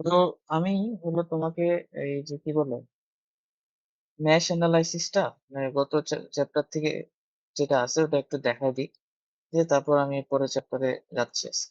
তো আমি হলো তোমাকে এই যে কি বলে ম্যাশ অ্যানালাইসিসটা মানে গত চ্যাপ্টার থেকে যেটা আছে ওটা একটু দেখাই দিই, দিয়ে তারপর আমি পরের চ্যাপ্টারে যাচ্ছি আজকে।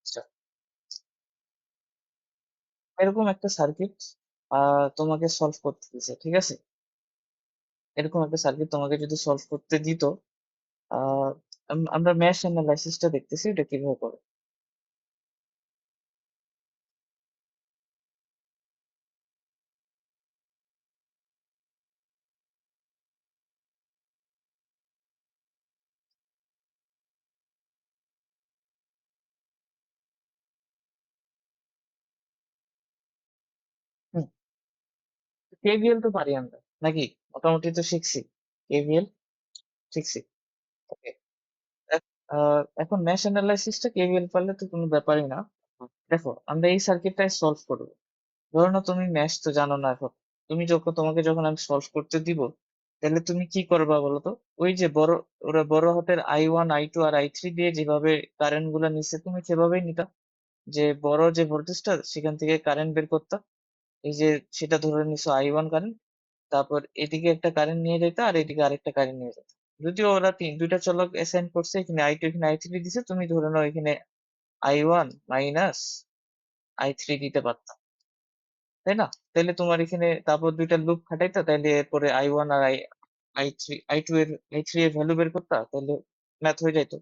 আচ্ছা, এরকম একটা সার্কিট তোমাকে সলভ করতে দিছে, ঠিক আছে? এরকম একটা সার্কিট তোমাকে যদি সলভ করতে দিত, আহ আমরা ম্যাশ অ্যানালাইসিসটা দেখতেছি এটা কিভাবে করে। হুম, কেভিএল তো পারি আমরা, নাকি? মোটামুটি তো শিখছি কেভিএল, শিখছি। ওকে, এখন ম্যাশ অ্যানালাইসিসটা কেভিএল পারলে তো কোনো ব্যাপারই না। দেখো, আমরা এই সার্কিটটাই সলভ করবো। ধরো না, তুমি ম্যাথ তো জানো না এখন। তোমাকে যখন আমি সলভ করতে দিব, তাহলে তুমি কি করবা বলো তো? ওই যে ওরা বড় হাতের I1 I2 আর I3 দিয়ে যেভাবে কারেন্ট গুলা নিচ্ছে, তুমি সেভাবেই নিতা। যে বড় যে ভোল্টেজটা সেখান থেকে কারেন্ট বের করতা। এই যে সেটা ধরে নিছো I1 কারেন্ট, তারপর এদিকে একটা কারেন্ট নিয়ে যেত আর এদিকে আরেকটা কারেন্ট নিয়ে যেত। যদিও ওরা দুইটা চলক অ্যাসাইন করছে, এখানে I2 এখানে I3 দিছে, তুমি ধরে নাও এখানে I1 মাইনাস I3 দিতে পারতা, তাই না? তাইলে তোমার এখানে তারপর দুইটা লুপ খাটাইতা, তাইলে এরপরে I1 আর I2 এর I3 এর ভ্যালু বের করতা, তাইলে ম্যাথ হয়ে যাইতো।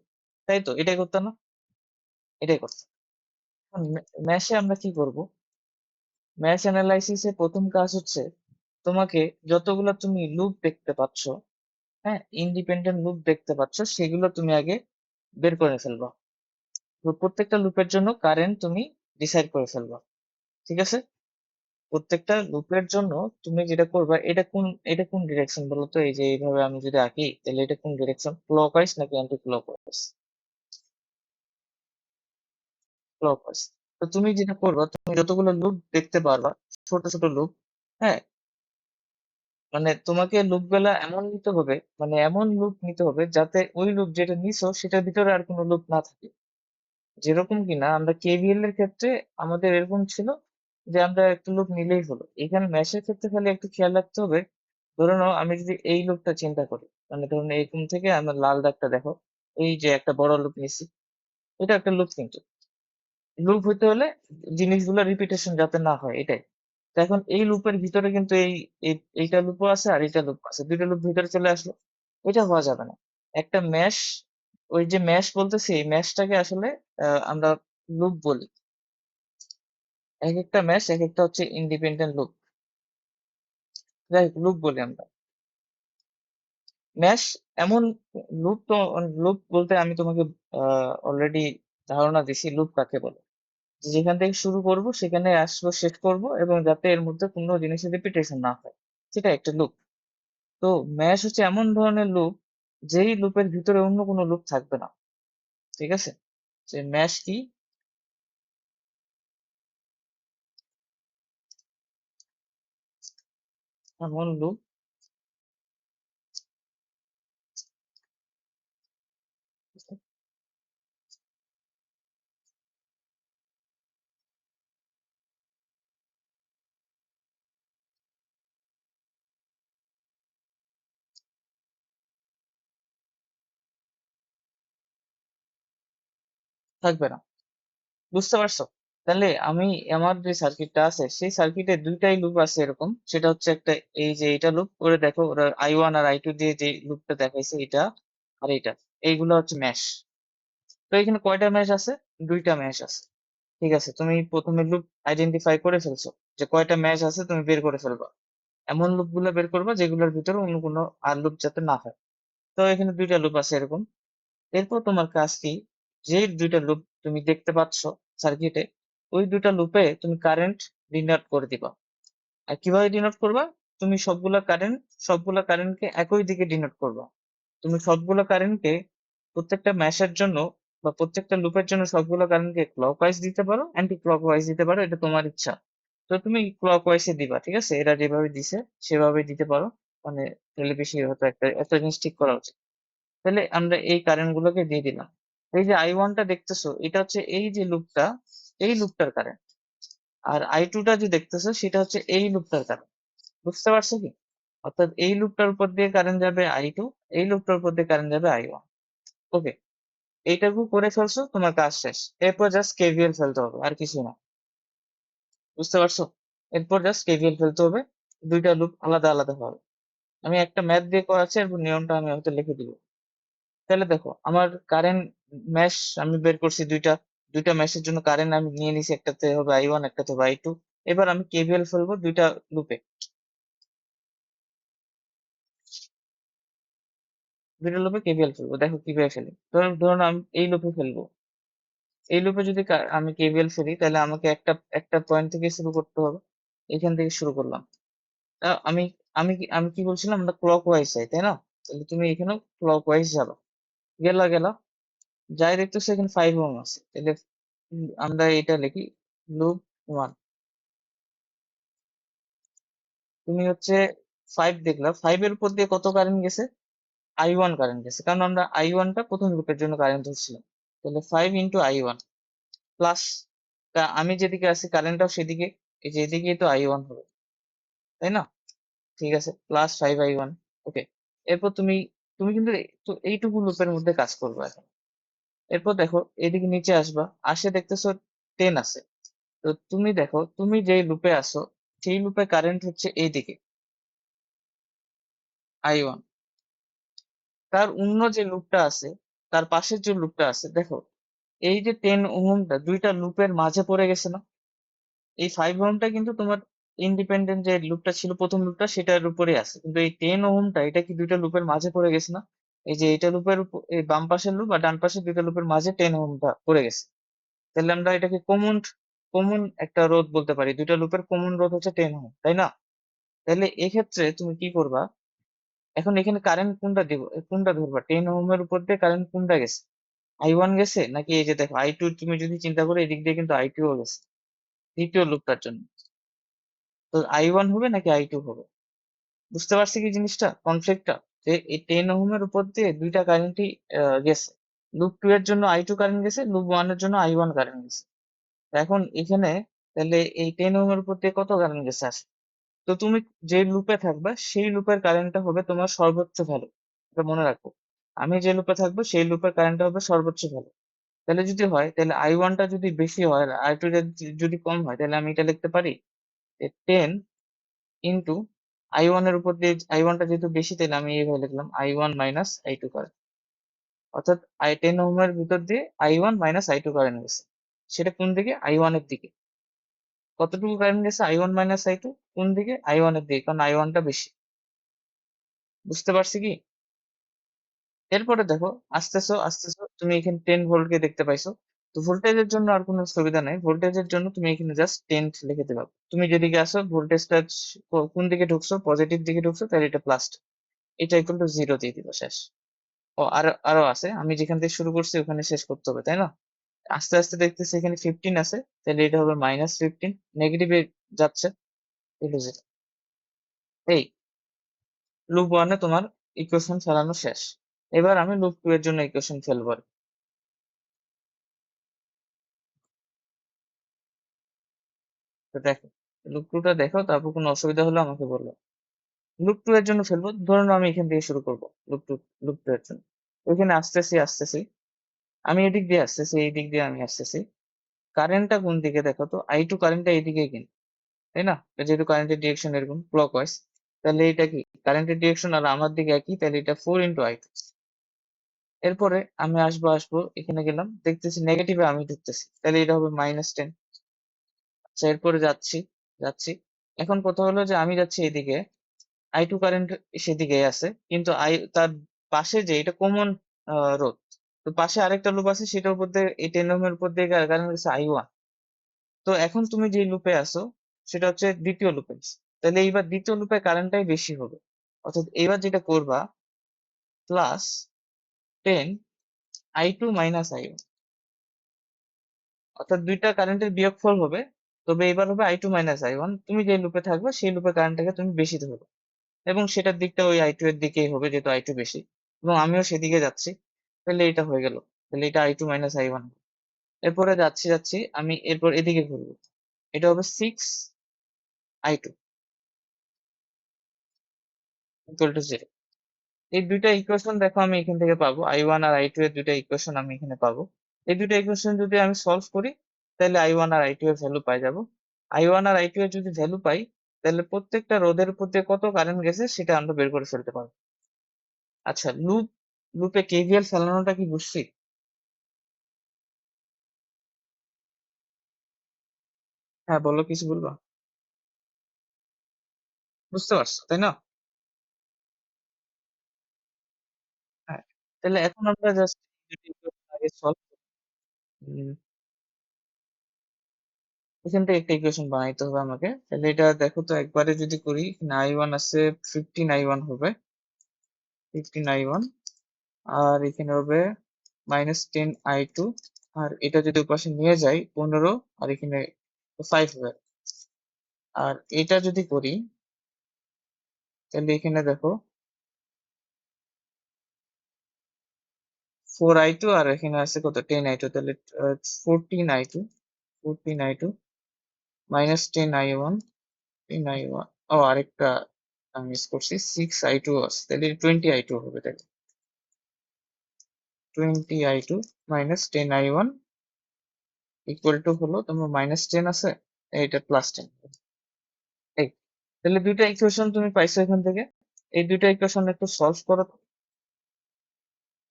তাই তো, এটাই করতাম না? এটাই করতাম। ম্যাশে আমরা কি করব? ম্যাশ অ্যানালাইসিসে প্রথম কাজ হচ্ছে তোমাকে যতগুলো তুমি লুপ দেখতে পাচ্ছ, হ্যাঁ, ইন্ডিপেন্ডেন্ট লুপ দেখতে পাচ্ছ, সেগুলো তুমি আগে বের করে ফেলবা। তো প্রত্যেকটা লুপের জন্য কারেন্ট তুমি ডিসাইড করে ফেলবা, ঠিক আছে? প্রত্যেকটা লুপের জন্য তুমি যেটা করবা, এটা কোন ডিরেকশন বলো তো? এই যে এইভাবে আমি যদি আঁকি, তাহলে এটা কোন ডিরেকশন, ক্লকওয়াইজ নাকি অ্যান্টি ক্লকওয়াইজ? ক্লকওয়াইজ। তো তুমি যেটা করবা, তুমি যতগুলো লুপ দেখতে পারবা, ছোট ছোট লুপ, হ্যাঁ, মানে তোমাকে লুপ গুলা এমন নিতে হবে, মানে এমন লুপ নিতে হবে যাতে ওই লুপ যেটা নিছো সেটার ভিতরে আর কোনো লুপ না থাকে। যেরকম কিনা আমরা কেভিএল এর ক্ষেত্রে আমাদের এরকম ছিল যে আমরা একটা লুপ নিলেই হলো। এখানে ম্যাশের ক্ষেত্রে খালি একটু খেয়াল রাখতে হবে। ধরে নাও আমি যদি এই লুপটা চিন্তা করি, মানে ধরুন এরকম থেকে আমার লাল দাগটা দেখো, এই যে একটা বড় লুপ নিছি, এটা একটা লুপ, কিন্তু লুপ হইতে হলে জিনিসগুলো রিপিটেশন যাতে না হয়, এটাই। তো এখন এই লুপের ভিতরে কিন্তু এইটা লুপও আছে আর এইটা লুপ আছে, দুইটা লুপ ভিতরে চলে আসলো। এটা হওয়া যাবে না। একটা ম্যাশ, ওই যে ম্যাশ বলতেছি, এই ম্যাশটাকে আসলে আমরা লুপ বলি। এক একটা ম্যাশ এক একটা হচ্ছে ইন্ডিপেন্ডেন্ট লুপ, যাই হোক লুপ বলি আমরা। ম্যাশ এমন লুপ, তো লুপ বলতে আমি তোমাকে অলরেডি ধারণা দিছি লুপ কাকে বলে। যেখান থেকে শুরু করব সেখানে আসবো, শেষ করব, এবং যাতে এর মধ্যে কোনো জিনিসের রিপিটেশন না হয়, সেটা একটা লুপ। তো ম্যাশ হচ্ছে এমন ধরনের লুপ যেই লুপের ভিতরে অন্য কোনো লুপ থাকবে না, ঠিক আছে? যে ম্যাশ কি? এমন লুপ থাকবে না, বুঝতে পারছো? তাহলে আমি, আমার যে সার্কিটটা আছে সেই সার্কিটে দুইটাই লুপ আছে এরকম, সেটা হচ্ছে একটা, এই যে এটা লুপ করে দেখো, ওরা I1 আর I2 দিয়ে যে লুপটা দেখাইছে, এটা আর এটা, এইগুলো হচ্ছে ম্যাশ। তো এখানে কয়টা ম্যাশ আছে? দুইটা ম্যাশ আছে, ঠিক আছে? তুমি প্রথমে লুপ আইডেন্টিফাই করে ফেলছো, যে কয়টা ম্যাশ আছে তুমি বের করে ফেলবা। এমন লুপ গুলো বের করবা যেগুলোর ভিতরে অন্য কোনো আর লুপ যাতে না হয়। তো এখানে দুইটা লুপ আছে এরকম। এরপর তোমার কাজ কি? যে দুইটা লুপ তুমি দেখতে পাচ্ছ সার্কিটে, ওই দুইটা লুপে তুমি কারেন্ট ডিনোট করে দিবা। আর কিভাবে ডিনোট করবা? তুমি সবগুলা কারেন্টকে একই দিকে ডিনোট করবা। তুমি সবগুলো কারেন্টকে প্রত্যেকটা ম্যাশের জন্য বা প্রত্যেকটা লুপের জন্য সবগুলো কারেন্টকে ক্লকওয়াইজ দিতে পারো, অ্যান্টি ক্লকওয়াইজ দিতে পারো, এটা তোমার ইচ্ছা। তো তুমি ক্লকওয়াইজে দিবা, ঠিক আছে? এরা যেভাবে দিছে সেভাবে দিতে পারো। মানে তাহলে বেশি হয়তো একটা জিনিস ঠিক করা উচিত। তাহলে আমরা এই কারেন্ট গুলোকে দিয়ে দিলাম। এই যে I1টা দেখতেছো, এটা হচ্ছে এই যে লুপটা, এই লুপটার কারেন্ট। আর I2টা যে দেখতেছো সেটা হচ্ছে এই লুপটার কারেন্ট। বুঝতে পারছো কি? অর্থাৎ এই লুপটার উপর দিয়ে কারেন্ট যাবে I2, এই লুপটার উপর দিয়ে কারেন্ট যাবে I1। ওকে, এইটুকু করে ফেলছো, তোমার কাজ শেষ। এরপর জাস্ট কেভিএল ফেলতে হবে, আর কিছু না। বুঝতে পারছো? এরপর জাস্ট কেভিএল ফেলতে হবে, দুইটা লুপ আলাদা আলাদা হবে। আমি একটা ম্যাথ দিয়ে করাচ্ছি, এরপর নিয়মটা আমি হয়তো লিখে দিব। তাহলে দেখো, আমার কারেন্ট ম্যাশ আমি বের করছি দুইটা। দুইটা ম্যাশের জন্য কারেন্ট আমি নিয়ে নিছি, একটাতে হবে I1, একটাতে হবে I2। এবার আমি কেভিএল ফেলবো দুইটা লুপে। দুইটা লুপে কেভিএল ফেলবো, দেখো কিভাবে ফেলি। ধরুন আমি এই লুপে ফেলবো। এই লুপে যদি আমি কেভিএল ফেলি, তাহলে আমাকে একটা একটা পয়েন্ট থেকে শুরু করতে হবে। এখান থেকে শুরু করলাম। আমি আমি কি বলছিলাম, আমরা ক্লক ওয়াইজ যাই, তাই না? তাহলে তুমি এখানেও ক্লক ওয়াইজ যাবা। গেলা যাই দেখতেছো এখানে 5 ওহম আছে, তাহলে আমরা এটা লিখি লুপ 1। তুমি হচ্ছে 5 দেখলা, 5 এর উপর দিয়ে কত কারেন্ট গেছে? I1 কারেন্ট গেছে, কারণ আমরা I1টা প্রথম লুপের জন্য কারেন্ট ধরছিলাম। তাহলে 5 ইন্টু I1 প্লাস, আমি যেদিকে আছি কারেন্টটাও সেদিকে, এই যে এদিকেই তো I1 হবে, তাই না? ঠিক আছে, প্লাস 5I1। ওকে, এরপর তুমি তুমি কিন্তু তো এইটুকু লুপের মধ্যে কাজ করবে এখন। এরপর দেখো এদিকে নিচে আসবা, আসে দেখতেছো 10 আছে। তো তুমি দেখো, তুমি যেই লুপে আসো সেই লুপে কারেন্ট হচ্ছে এইদিকে I1। তার অন্য যে লুপটা আছে, তার পাশের যে লুপটা আছে, দেখো এই যে 10 ওহমটা দুইটা লুপের মাঝে পড়ে গেছে না? এই 5 ওহমটা কিন্তু তোমার ইন্ডিপেন্ডেন্ট যে লুপটা ছিল, প্রথম লুপটা, সেটার উপরে আছে। কিন্তু এই 10 ওহমটা, এটা কি দুইটা লুপের মাঝে পড়ে গেছে না? এই যে এটা লুপের উপর, এই বাম পাশের লুপ আর ডান পাশের দুইটা লুপের মাঝে 10 ওহমটা পড়ে গেছে। তাহলে আমরা এটাকে কমন কমন একটা রোধ বলতে পারি। দুইটা লুপের কমন রোধ হচ্ছে 10 ওহম, তাই না? তাহলে এক্ষেত্রে তুমি কি করবা? এখন এখানে কারেন্ট কোনটা দিব, কোনটা ধরবা? 10 ওহমের উপর দিয়ে কারেন্ট কোনটা গেছে? I1 গেছে, নাকি এই যে দেখো I2? তুমি যদি চিন্তা করো, এদিক দিয়ে কিন্তু I2ও গেছে দ্বিতীয় লুপটার জন্য। তো I1 হবে নাকি I2 হবে? বুঝতে পারছি কি জিনিসটা, কনফ্লিক্টটা? যে এই 10 ওহমের উপর দিয়ে দুইটা কারেন্টই গেছে। লুপ 2 এর জন্য I2 কারেন্ট গেছে, লুপ 1 এর জন্য I1 কারেন্ট গেছে। এখন এখানে তাহলে এই 10 ওহমের উপর দিয়ে কত কারেন্ট গেছে আসে? তো তুমি যে লুপে থাকবা সেই লুপের কারেন্টটা হবে তোমার সর্বোচ্চ ভ্যালু। এটা মনে রাখো, আমি যে লুপে থাকবো সেই লুপের কারেন্টটা হবে সর্বোচ্চ ভ্যালু। তাহলে যদি হয়, তাহলে I1টা যদি বেশি হয় আর I2 যদি কম হয়, তাহলে আমি এটা লিখতে পারি 10 ইন্টু I1 এর উপর দিয়ে, I1টা যেহেতু বেশি, তাহলে আমি এইভাবে লিখলাম I1 মাইনাস I2 কারেন্ট। অর্থাৎ 10 ওহমের ভিতর দিয়ে I1 মাইনাস I2 কারেন্ট গেছে। সেটা কোন দিকে? I1 এর দিকে। কতটুকু কারেন্ট গেছে I1 মাইনাস I2? কোন দিকে? I1 এর দিকে, কারণ I1টা বেশি। বুঝতে পারছি কি? এরপরে দেখো, আসতেছো তুমি এখানে 10 ভোল্ট কে দেখতে পাইছো। তো ভোল্টেজের জন্য আর কোনো সুবিধা নাই, ভোল্টেজের জন্য তুমি এখানে জাস্ট 10 লিখে দিবা। তুমি যেদিকে আসো ভোল্টেজটা কোন দিকে ঢুকছো, পজিটিভ দিকে ঢুকছো, তাহলে এটা প্লাস। এটা ইকুয়াল টু 0 দিয়ে দিবা, শেষ। ও আরো আরো আছে, আমি যেখান থেকে শুরু করছি ওখানে শেষ করতে হবে, তাই না? আস্তে আস্তে দেখতেছি এখানে 15 আছে, তাহলে এটা হবে -15। নেগেটিভে যাচ্ছে, এটা 0। এই লুপ 1 এ তোমার ইকুয়েশন ফেলানো শেষ। এবার আমি লুপ 2 এর জন্য ইকুয়েশন ফেলবো। তো দেখো, লুপ 2 টা দেখো, তারপর কোনো অসুবিধা হলে আমাকে বলো। লুপ 2 এর জন্য ফেলবো, ধরুন আমি এখান থেকে শুরু করবো। লুপ 2 এর জন্য ওইখানে আসতেছি, আমি এদিক দিয়ে আসতেছি, এই দিক দিয়ে আমি আসতেছি। কারেন্টটা কোন দিকে দেখো তো, I2 কারেন্টটা এইদিকে কিন্তু, তাই না? যেহেতু কারেন্টের ডিরেকশন এরকম ক্লকওয়াইজ, তাহলে এটা কি কারেন্টের ডিরেকশন আর আমার দিকে একই, তাহলে এটা 4 × I2। এরপরে আমি আসবো এখানে গেলাম, দেখতেছি নেগেটিভে আমি ঢুকতেছি, তাহলে এটা হবে -10। আচ্ছা, এরপরে যাচ্ছি। এখন কথা হলো যে আমি যাচ্ছি এদিকে, I2 কারেন্ট সেদিকে আছে, কিন্তু তার পাশে যে এটা কমন রোধ, তো পাশে আরেকটা লুপ আছে, সেটার উপর দিয়ে এই 10 ওহমের উপর দিয়ে কারেন্ট গেছে I1। তো এখন তুমি যে লুপে আছো সেটা হচ্ছে দ্বিতীয় লুপে। তাহলে এইবার দ্বিতীয় লুপে কারেন্টটাই বেশি হবে। অর্থাৎ এইবার যেটা করবা, প্লাস 10 i2 মাইনাস i1, অর্থাৎ দুইটা কারেন্টের বিয়োগফল হবে। তবে এবার হবে i2 মাইনাস i1, তুমি যে লুপে থাকবে সেই লুপে কারেন্টটাকে তুমি বেশি ধরবে, এবং সেটার দিকটা ওই i2 এর দিকেই হবে যেহেতু i2 বেশি, এবং আমিও সেদিকে যাচ্ছি। তাহলে এটা হয়ে গেল, তাহলে এটা i2 মাইনাস i1। এরপরে যাচ্ছি যাচ্ছি আমি এরপর এদিকে ঘুরবো, এটা হবে 6 i2 ইকুয়াল টু 0। এই দুইটা ইকুয়েশন দেখো আমি এখান থেকে পাবো, i1 আর i2 এর দুইটা ইকুয়েশন আমি এখানে পাবো। এই দুইটা ইকুয়েশন যদি আমি সলভ করি, তাহলে i1 আর i2 এর ভ্যালু পাই যাবো। i1 আর i2 এর যদি ভ্যালু পাই, তাহলে প্রত্যেকটা রোধের উপর দিয়ে কত কারেন্ট গেছে সেটা আমরা বের করে ফেলতে পারবো। আচ্ছা, লুপে কেভিএল চালানোটা কি বুঝছি? হ্যাঁ বলো, কিছু বলবা? বুঝতে পারছো তাই না? হ্যাঁ, তাহলে এখন আমরা জাস্ট আগে সলভ, এখান থেকে একটা ইকুয়েশন বানাইতে হবে আমাকে। তাহলে এটা দেখো তো একবারে যদি করি, এখানে i1 আছে 15i1 হবে, 15i1, আর এখানে হবে -10i2, আর এটা যদি ওপাশে নিয়ে যাই 15, আর এখানে 5 হবে। আর এটা যদি করি, তাহলে এখানে দেখো 4i2, আর এখানে আছে কত 10i2, তাহলে 14i2, 14i2 -10i1, 10i1, ও আরেকটা আমি মিস করছি, 6i2 আছে, তাহলে 20i2 হবে। তাহলে 20i2 -10i1 ইকুয়াল টু হলো তোমার -10 আছে, এইটা +10। এই, তাহলে দুইটা ইকুয়েশন তুমি পাইছো এখান থেকে। এই দুইটা ইকুয়েশন একটু সলভ করো তো।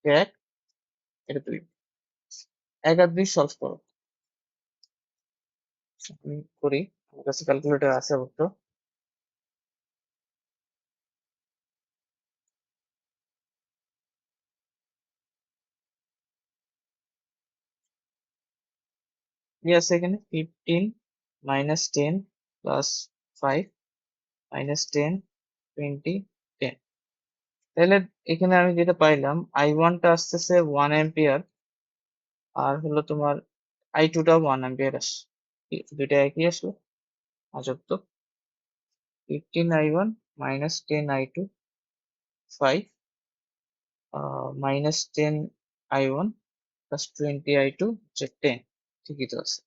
এক, এটা দুই, 1 আর 2 সলভ করো। আমি করি, আমার কাছে ক্যালকুলেটর আছে অবশ্য। কি আছে এখানে, 15 -10 +5 -10 20 10। তাহলে এখানে আমি যেটা পাইলাম, i1 টা আসতেছে 1 অ্যাম্পিয়ার, আর হলো তোমার i2 টাও 1 অ্যাম্পিয়ার আসে। দুইটা একই আসলো, আজব তো। 15i1 -10i2, 5 -10i1 +20i2 হচ্ছে 10। ঠিকই তো আছে।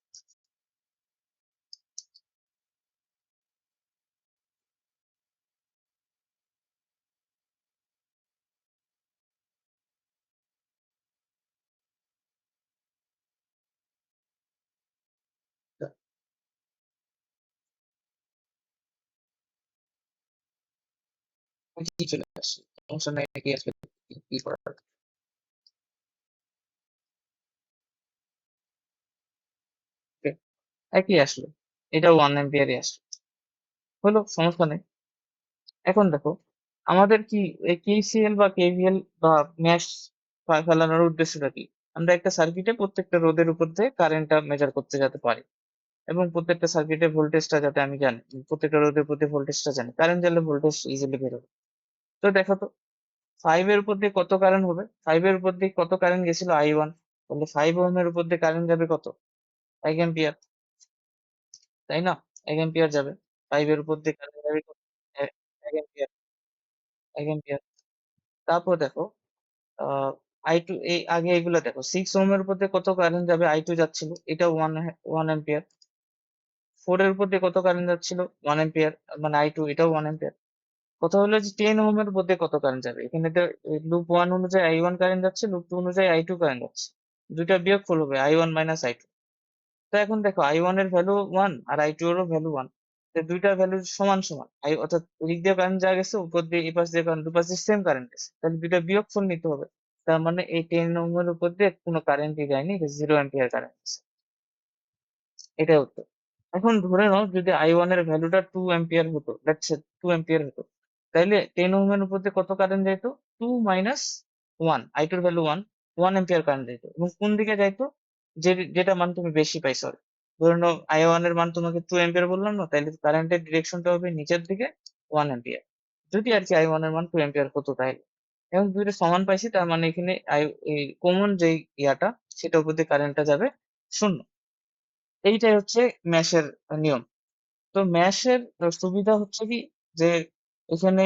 কি চলে আসছে, সমস্যা নাই নাকি আসলে, কি করার। Okay, একই আসলো, এটা 1 অ্যাম্পিয়ারই আসলো, হলো সমস্যা নেই। এখন দেখো, আমাদের কি এই কেসিএল বা কেভিএল বা মেশ ফেলানোর উদ্দেশ্যটা কি? আমরা একটা সার্কিটে প্রত্যেকটা রোধের উপর দিয়ে কারেন্টটা মেজার করতে যাতে পারি, এবং প্রত্যেকটা সার্কিটের ভোল্টেজটা যাতে আমি জানি, প্রত্যেকটা রোধের প্রতি ভোল্টেজটা জানি, কারেন্ট জানলে ভোল্টেজ ইজিলি বেরোবে। তো দেখো তো, 5 এর উপর দিয়ে কত কারেন্ট হবে, 5 এর উপর দিয়ে কত কারেন্ট গেছিল i1, তাহলে 5 ওহমের উপর দিয়ে কারেন্ট যাবে কত, 1 অ্যাম্পিয়ার, তাই না? 1 অ্যাম্পিয়ার যাবে, 5 এর উপর দিয়ে কারেন্ট যাবে কত, 1 অ্যাম্পিয়ার, 1 অ্যাম্পিয়ার। তারপর দেখো, i2, এই আগে এগুলো দেখো, 6 ওহমের উপর দিয়ে কত কারেন্ট যাবে, i2 যাচ্ছিল, এটা 1 অ্যাম্পিয়ার। 4 এর উপর দিয়ে কত কারেন্ট যাচ্ছিল, 1 অ্যাম্পিয়ার, মানে i2, এটাও 1 অ্যাম্পিয়ার। কথা হলো যে 10 ওহমের মধ্যে কত কারেন্ট যাবে, এখানে তো লুপ 1 অনুযায়ী i1 কারেন্ট যাচ্ছে, লুপ 2 অনুযায়ী i2 কারেন্ট যাচ্ছে, দুইটা বিয়োগফল হবে i1 মাইনাস i2। তো এখন দেখো, i1 এর ভ্যালু 1 আর i2 এরও ভ্যালু 1, তো দুইটার ভ্যালু সমান সমান, অর্থাৎ এদিক দিয়ে কারেন্ট যা গেছে উপর দিয়ে এই পাশ দিয়ে কারেন্ট, দুপাশ দিয়ে সেম কারেন্ট গেছে, তাহলে দুইটা বিয়োগফল নিতে হবে। তার মানে এই 10 ওহমের উপর দিয়ে কোনো কারেন্টই যায়নি, 0 অ্যাম্পিয়ার কারেন্ট গেছে। এটাই উত্তর। এখন ধরে নাও যদি i1 এর ভ্যালুটা 2 অ্যাম্পিয়ার হতো, লেটস সে 2 অ্যাম্পিয়ার হতো, তাইলে 10 ওহমের উপর দিয়ে কত কারেন্ট যাইতো, 2 মাইনাস 1, i2 এর ভ্যালু 1, 1 অ্যাম্পিয়ার কারেন্ট যাইতো, এবং কোন দিকে যাইতো, যেটা মান তুমি বেশি পাইছো, ধরে নাও I1 এর মান তোমাকে 2 অ্যাম্পিয়ার বললাম না, তাইলে কারেন্টের ডিরেকশনটা হবে নিচের দিকে 1 অ্যাম্পিয়ার। যদি আর কি I1 এর মান 2 অ্যাম্পিয়ার হতো তাইলে। এখন দুইটা সমান পাইছি, তার মানে এখানে এই কমন যেই ইয়াটা, সেটার উপর দিয়ে কারেন্টটা যাবে 0। এইটাই হচ্ছে ম্যাশের নিয়ম। তো ম্যাশের সুবিধা হচ্ছে কি, যে এখানে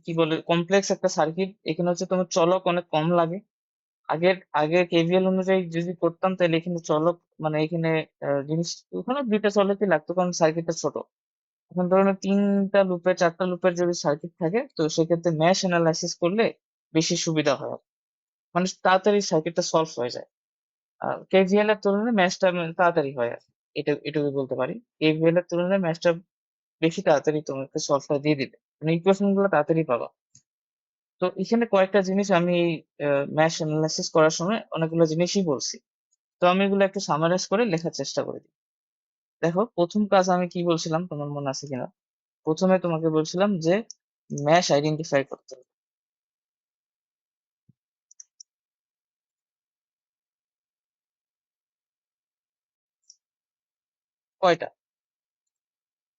কি বলে কমপ্লেক্স একটা সার্কিট, এখানে হচ্ছে তোমার চলক অনেক কম লাগে। আগে কেভিএল অনুযায়ী যদি করতাম তাহলে এখানে চলক, মানে এখানে জিনিস, ওখানে দুইটা চলকই লাগতো কারণ সার্কিটটা ছোট। এখন ধরুন 3টা লুপের 4টা লুপের যদি সার্কিট থাকে, তো সেক্ষেত্রে ম্যাশ অ্যানালাইসিস করলে বেশি সুবিধা হয়, মানে তাড়াতাড়ি সার্কিটটা সলভ হয়ে যায়। আর কেভিএল এর তুলনায় ম্যাশটা তাড়াতাড়ি হয় আর কি। এটুকু বলতে পারি, কেভিএল এর তুলনায় ম্যাশটা বেশি তাড়াতাড়ি তোমাকে সলভটা দিয়ে দিবে, মানে ইকুয়েশন গুলো তাড়াতাড়ি পাবা। তো এখানে কয়েকটা জিনিস আমি ম্যাশ অ্যানালাইসিস করার সময় অনেকগুলো জিনিসই বলছি। তো আমি এগুলো একটু সামারাইজ করে লেখার চেষ্টা করে দিই। দেখো, প্রথম কাজ আমি কি বলছিলাম তোমার মনে আছে কিনা? প্রথমে তোমাকে বলছিলাম যে ম্যাশ আইডেন্টিফাই করতে হবে। কয়টা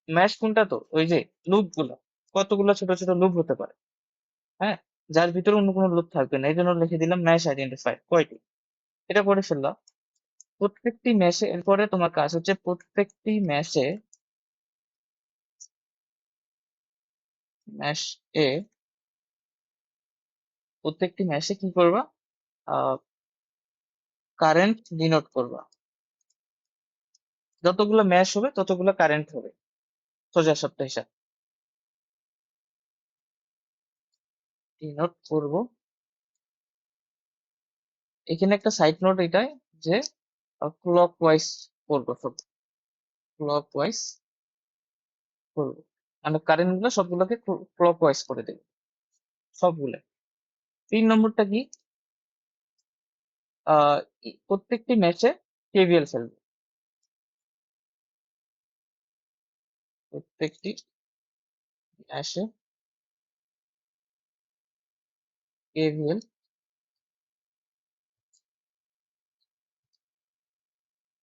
ম্যাশ? কোনটা? তো ওই যে লুপ গুলো, কতগুলো ছোট ছোট লুপ হতে পারে, হ্যাঁ, যার ভিতরে অন্য কোনো লুপ থাকবে না, এই জন্য লিখে দিলাম ম্যাশ আইডেন্টিফাই কয়টি। এটা করে ফেললাম। প্রত্যেকটি ম্যাশে, এরপরে তোমার কাজ হচ্ছে ম্যাশ এ প্রত্যেকটি ম্যাশে কি করবা? কারেন্ট ডিনোট করবা। যতগুলো ম্যাশ হবে ততগুলো কারেন্ট হবে, সোজা সাপটা হিসাব। ডিনোট করব। এখানে একটা সাইড নোট এটাই, যে ক্লক ওয়াইজ করবো, সব ক্লক ওয়াইজ করবো, মানে কারেন্ট গুলো সবগুলোকে ক্লক ওয়াইজ করে দেবে, সবগুলো। 3 নম্বরটা কি? আহ প্রত্যেকটি ম্যাচে কেভিএল ফেলবে। প্রত্যেকটি ম্যাচে কেভিএল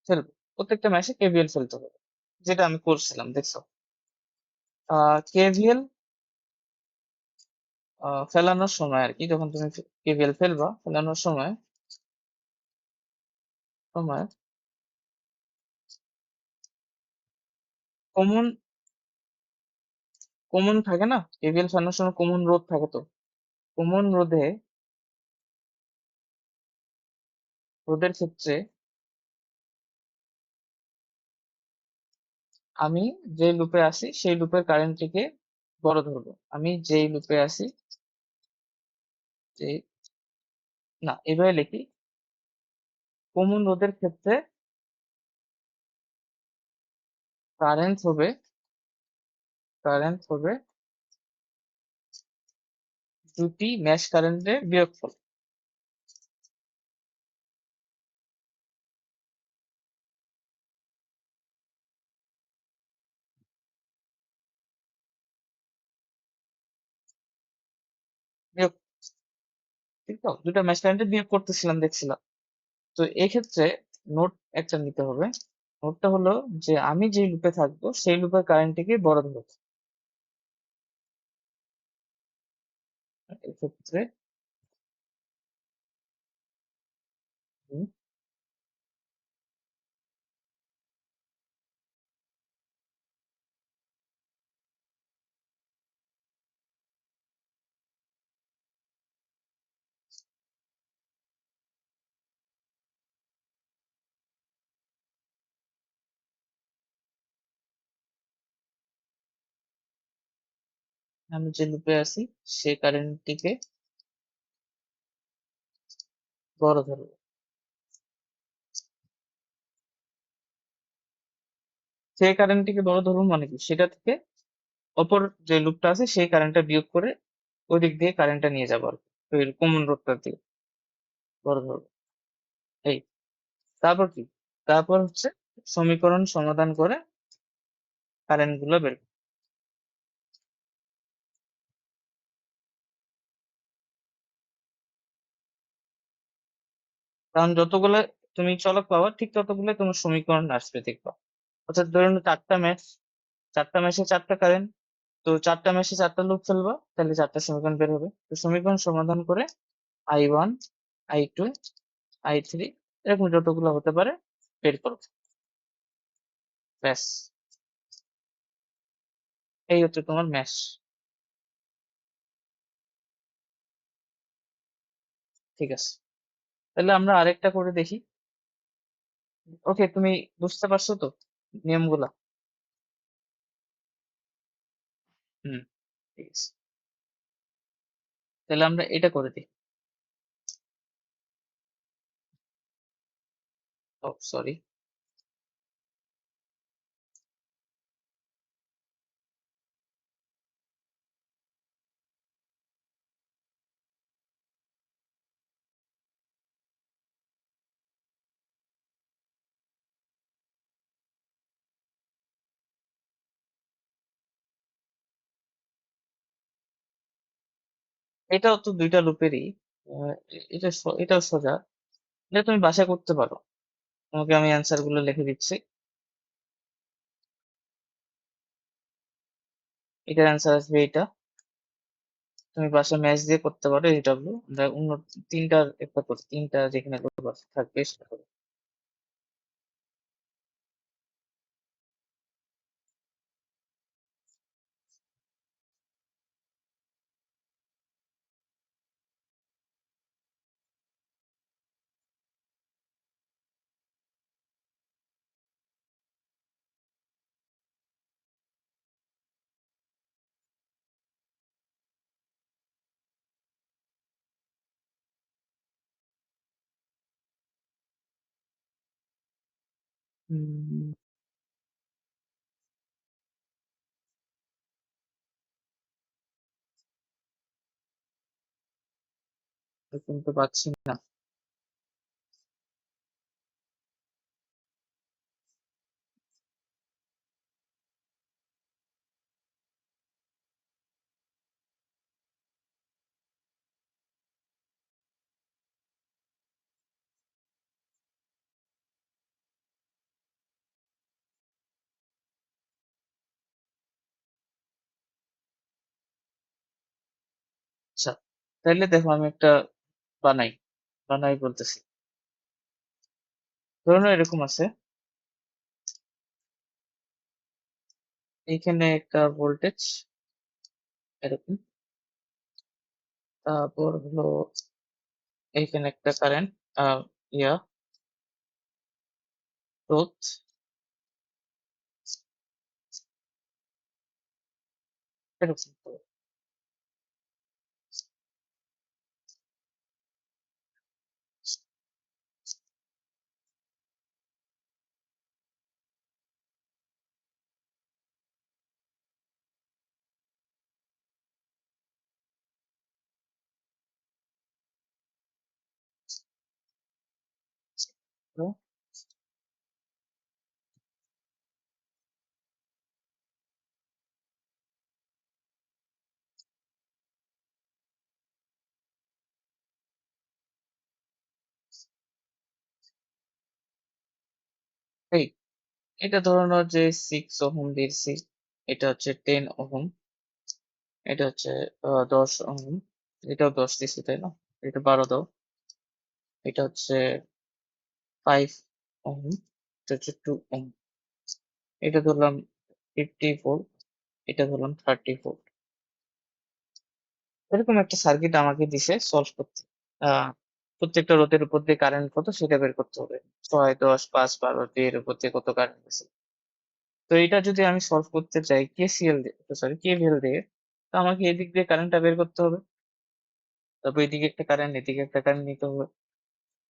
ফেলবে। প্রত্যেকটা ম্যাচে কেভিএল ফেলতে হবে, যেটা আমি করছিলাম, দেখছো? কেভিএল ফেলানোর সময় আর কি, যখন তুমি কেভিএল ফেলবা, ফেলানোর সময় কমন কমন থাকে না, কেভিএল ফেলানোর সময় কমন রোধ থাকে, তো কমন রোধের ক্ষেত্রে আমি যে লুপে আছি সেই লুপের কারেন্টটিকে বড় ধরবো। আমি যেই লুপে আছি, যে, না, এভাবে লিখি, কমন রোধের ক্ষেত্রে কারেন্ট হবে কারেন্ট হবে দুটি ম্যাশ কারেন্টের বিয়োগফল। বিয়োগ, ঠিক তো? দুটা ম্যাশ কারেন্টের বিয়োগ করতেছিলাম, দেখছিলাম। তো এক্ষেত্রে নোট একটা নিতে হবে। নোটটা হলো যে আমি যে লুপে থাকবো সেই লুপের কারেন্টটিকে বড় ধরবো। এক্ষেত্রে হুম, আমি যে লুপে আছি সেই কারেন্টটিকে বড় ধরবো। সেই কারেন্টটিকে বড় ধরবো মানে কি, সেটা থেকে অপর যে লুপটা আছে সেই কারেন্টটা বিয়োগ করে ওই দিক দিয়ে কারেন্টটা নিয়ে যাবো আর কি, ওই কমন রোধটা দিয়ে বড় ধরবো। এই, তারপর কি? তারপর হচ্ছে সমীকরণ সমাধান করে কারেন্ট গুলো বের করবো। কারণ যতগুলো তুমি চলক পাওয়া ঠিক ততগুলো তোমার সমীকরণ আসবে দেখবা। অর্থাৎ ধরে নাও চারটা ম্যাচে চারটা কারেন্ট, তো চারটা ম্যাচে চারটা লুপ ফেলবা, তাহলে চারটা সমীকরণ বের হবে। তো সমীকরণ সমাধান করে I1, I2, I3 এরকম যতগুলো হতে পারে বের করো। ব্যাস, এই হচ্ছে তোমার ম্যাচ। ঠিক আছে, তাহলে আমরা আরেকটা করে দেখি। ওকে, তুমি বুঝতে পারছো তো নিয়মগুলা? হুম, ঠিক আছে, তাহলে আমরা এটা করে দিই। ও সরি, এটাও তো দুইটা লুপেরই। এটাও সোজা, এটা তুমি বাসা করতে পারো। তোমাকে আমি অ্যান্সার গুলো লিখে দিচ্ছি। এটার অ্যান্সার আসবে এটা। তুমি বাসা ম্যাচ দিয়ে করতে পারো। এইডব্লিউ আমরা অন্য তিনটার একটা করি, তিনটা যেখানে থাকবে সেটা করি। উম, কিন্তু পাচ্ছি না। আচ্ছা, তাহলে দেখো আমি একটা বানাই বানাই বলতেছি। ধরো না এরকম আছে, এইখানে একটা ভোল্টেজ এরকম, তারপর হলো এইখানে একটা কারেন্ট, ইয়া রোধ, এরকম তো। তো এই এটা ধরে নাও যে 6 ওহম দিয়েছি, এটা হচ্ছে 10 ওহম, এটা হচ্ছে 10 ওহম, এটাও 10 দিছি তাই না? এটা 12 দাও। এটা হচ্ছে 5 ওহম, এটা হচ্ছে 2 ওহম, এটা ধরলাম 50 ভোল্ট, এটা ধরলাম 30 ভোল্ট। এরকম একটা সার্কিট আমাকে দিছে সলভ করতে। আহ প্রত্যেকটা রোধের উপর দিয়ে কারেন্ট কত সেটা বের করতে হবে। 6, 10, 5, 12 এর উপর দিয়ে কত কারেন্ট গেছে। তো এটা যদি আমি সলভ করতে চাই কেসিএল দিয়ে, সরি কেভিএল দিয়ে, তো আমাকে এদিক দিয়ে কারেন্টটা বের করতে হবে। তারপর এদিকে একটা কারেন্ট, এদিকে একটা কারেন্ট নিতে হবে।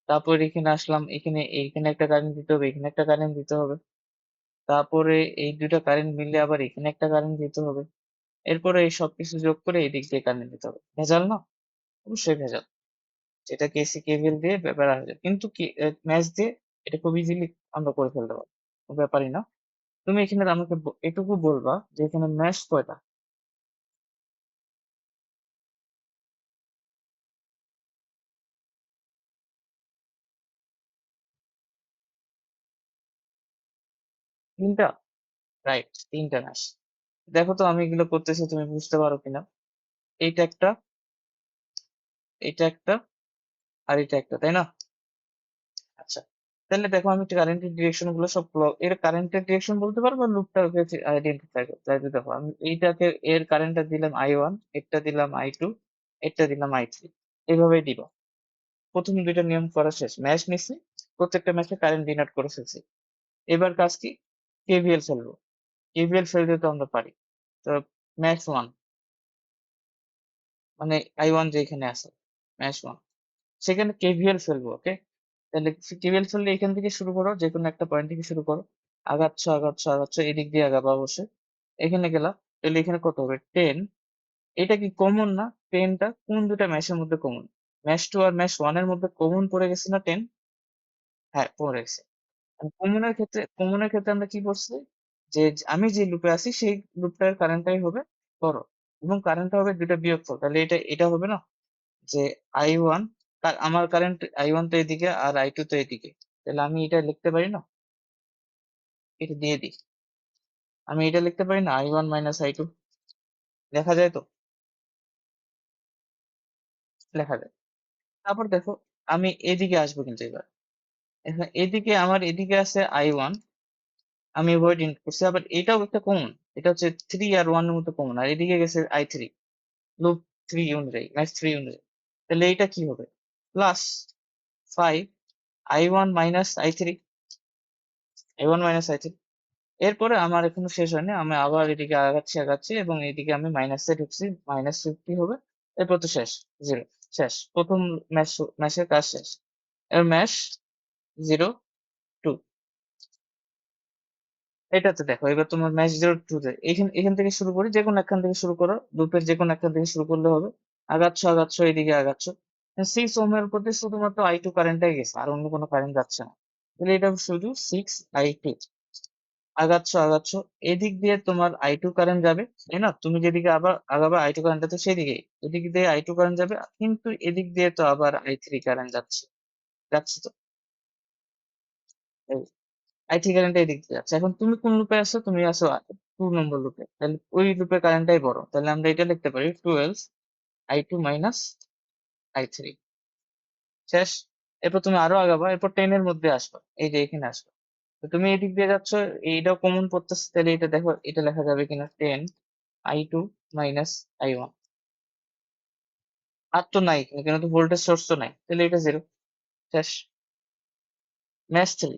তারপর এখানে আসলাম, এইখানে একটা কারেন্ট দিতে হবে, এখানে একটা কারেন্ট দিতে হবে। তারপরে এই দুইটা কারেন্ট মিললে আবার এখানে একটা কারেন্ট দিতে হবে। এরপরে এই সবকিছু যোগ করে এই দিক দিয়ে কারেন্ট দিতে হবে। ভেজাল না? অবশ্যই ভেজাল। যেটা কেসি কেভিএল দিয়ে ব্যাপার হয়ে যায়, কিন্তু কি ম্যাচ দিয়ে এটা খুব ইজিলি আমরা করে ফেলতে পারবো, কোনো ব্যাপারই না। তুমি এখানে আমাকে এটুকু বলবা যে এখানে ম্যাচ কয়টা। তিনটা, রাইট, তিনটা ম্যাশ। দেখো তো আমি এগুলো করতেছি তুমি বুঝতে পারো কিনা। এইটা একটা, এটা একটা, আর এটা একটা, তাই না? আচ্ছা, তাহলে দেখো আমি কারেন্টের ডিরেকশন গুলো সব এর কারেন্টের ডিরেকশন বলতে পারবো, লুপটাকে আইডেন্টিফাই করতে হবে। দেখো আমি এইটাকে, এর কারেন্টটা দিলাম I1, এটা দিলাম I2, এটা দিলাম I3, এইভাবেই দিব। প্রথম দুইটা নিয়ম করা শেষ, ম্যাশ নিচ্ছি, প্রত্যেকটা ম্যাচে কারেন্ট ডিনোট করে ফেলছি। এবার কাজ কি, কেভিএল ফেলবো। কেভিএল ফেলতে তো আমরা পারি। তো ম্যাশ ওয়ান, মানে I1 যেখানে আছে, ম্যাশ ওয়ান, সেখানে কেভিএল ফেলবো। ওকে, তাহলে কেভিএল ফেললে এখান থেকে শুরু করো, যে কোনো একটা পয়েন্ট থেকে শুরু করো, আগাচ্ছ আগাচ্ছ আগাচ্ছ, এদিক দিয়ে আগাবো অবশ্যই। এখানে গেলা, তাহলে এখানে কত হবে, 10। এটা কি কমন না? 10টা কোন দুটা ম্যাশের মধ্যে কমন? ম্যাশ টু আর ম্যাশ ওয়ান এর মধ্যে কমন পড়ে গেছে না 10? হ্যাঁ, পড়ে গেছে। কমনের ক্ষেত্রে আমরা কি করছি, যে আমি যে লুপে আছি সেই লুপটার কারেন্টটাই হবে বড়, এবং কারেন্টটা হবে দুটা বিয়োগফল। তাহলে এটা এটা হবে না, যে I1, আমার কারেন্ট I1 তো এদিকে আর I2 তো এদিকে, তাহলে আমি এটা লিখতে পারি না, এটা দিয়ে দিই, আমি এটা লিখতে পারি না, I1 মাইনাস I2, লেখা যায় তো? লেখা যায়। তারপর দেখো আমি এদিকে আসবো, কিন্তু এবার এখন এদিকে, আমার এদিকে আছে I1, আমি ওয়েট ইন করছি, আবার এটাও একটা কমন, এটা হচ্ছে 3 আর 1 এর মধ্যে কমন, আর এদিকে গেছে I3, লুপ 3 অনুযায়ী, ম্যাথ 3 অনুযায়ী। তাহলে এইটা কি হবে, plus 5 I1 minus I3, I1 minus I3। এরপরে আমার এখনো শেষ হয়নি, আমি আবার এদিকে আগাচ্ছি আগাচ্ছি, এবং এদিকে আমি মাইনাসে ঢুকছি, -50 হবে। এরপর তো শেষ, জিরো, শেষ, প্রথম ম্যাশের কাজ শেষ। এর ম্যাশ 0 2, এটাতে দেখো এবার তোমার ম্যাচ 0 2 তে এখান এখান থেকে শুরু করি, যে কোনো একখান থেকে শুরু করো, লুপের যে কোনো একখান থেকে শুরু করলে হবে। আগাচ্ছ আগাচ্ছ, এদিকে আগাচ্ছ, 6 ওহমের উপর দিয়ে শুধুমাত্র I2 কারেন্টটাই গেছে, আর অন্য কোনো কারেন্ট যাচ্ছে না। তাহলে এটা শুধু 6 I2। আগাচ্ছ আগাচ্ছ, এদিক দিয়ে তোমার I2 কারেন্ট যাবে, তাই না? তুমি যেদিকে আবার আগাবে I2 কারেন্ট আছে সেদিকে, এদিক দিয়ে I2 কারেন্ট যাবে, কিন্তু এদিক দিয়ে তো আবার I3 কারেন্ট যাচ্ছে, যাচ্ছে তো, I3 কারেন্ট এদিক দিয়ে যাচ্ছে। এখন তুমি কোন লুপে আছো, তুমি আছো 2 নম্বর লুপে, তাহলে ওই লুপের কারেন্টটাই বড়, তাহলে আমরা এটা লিখতে পারি 12 I2 মাইনাস I3, শেষ। এরপর তুমি আরো আগাবা, এরপর 10 এর মধ্যে আসবা, এই যে এখানে আসবা। তো তুমি এদিক দিয়ে যাচ্ছ, এইটাও কমন পড়তেছে, তাহলে এটা দেখো, এটা লেখা যাবে কিনা, 10 I2 মাইনাস I1। আর তো নাই, এখানে তো ভোল্টেজ সোর্স তো নাই, তাহলে এটা জিরো, শেষ। ম্যাচ 3,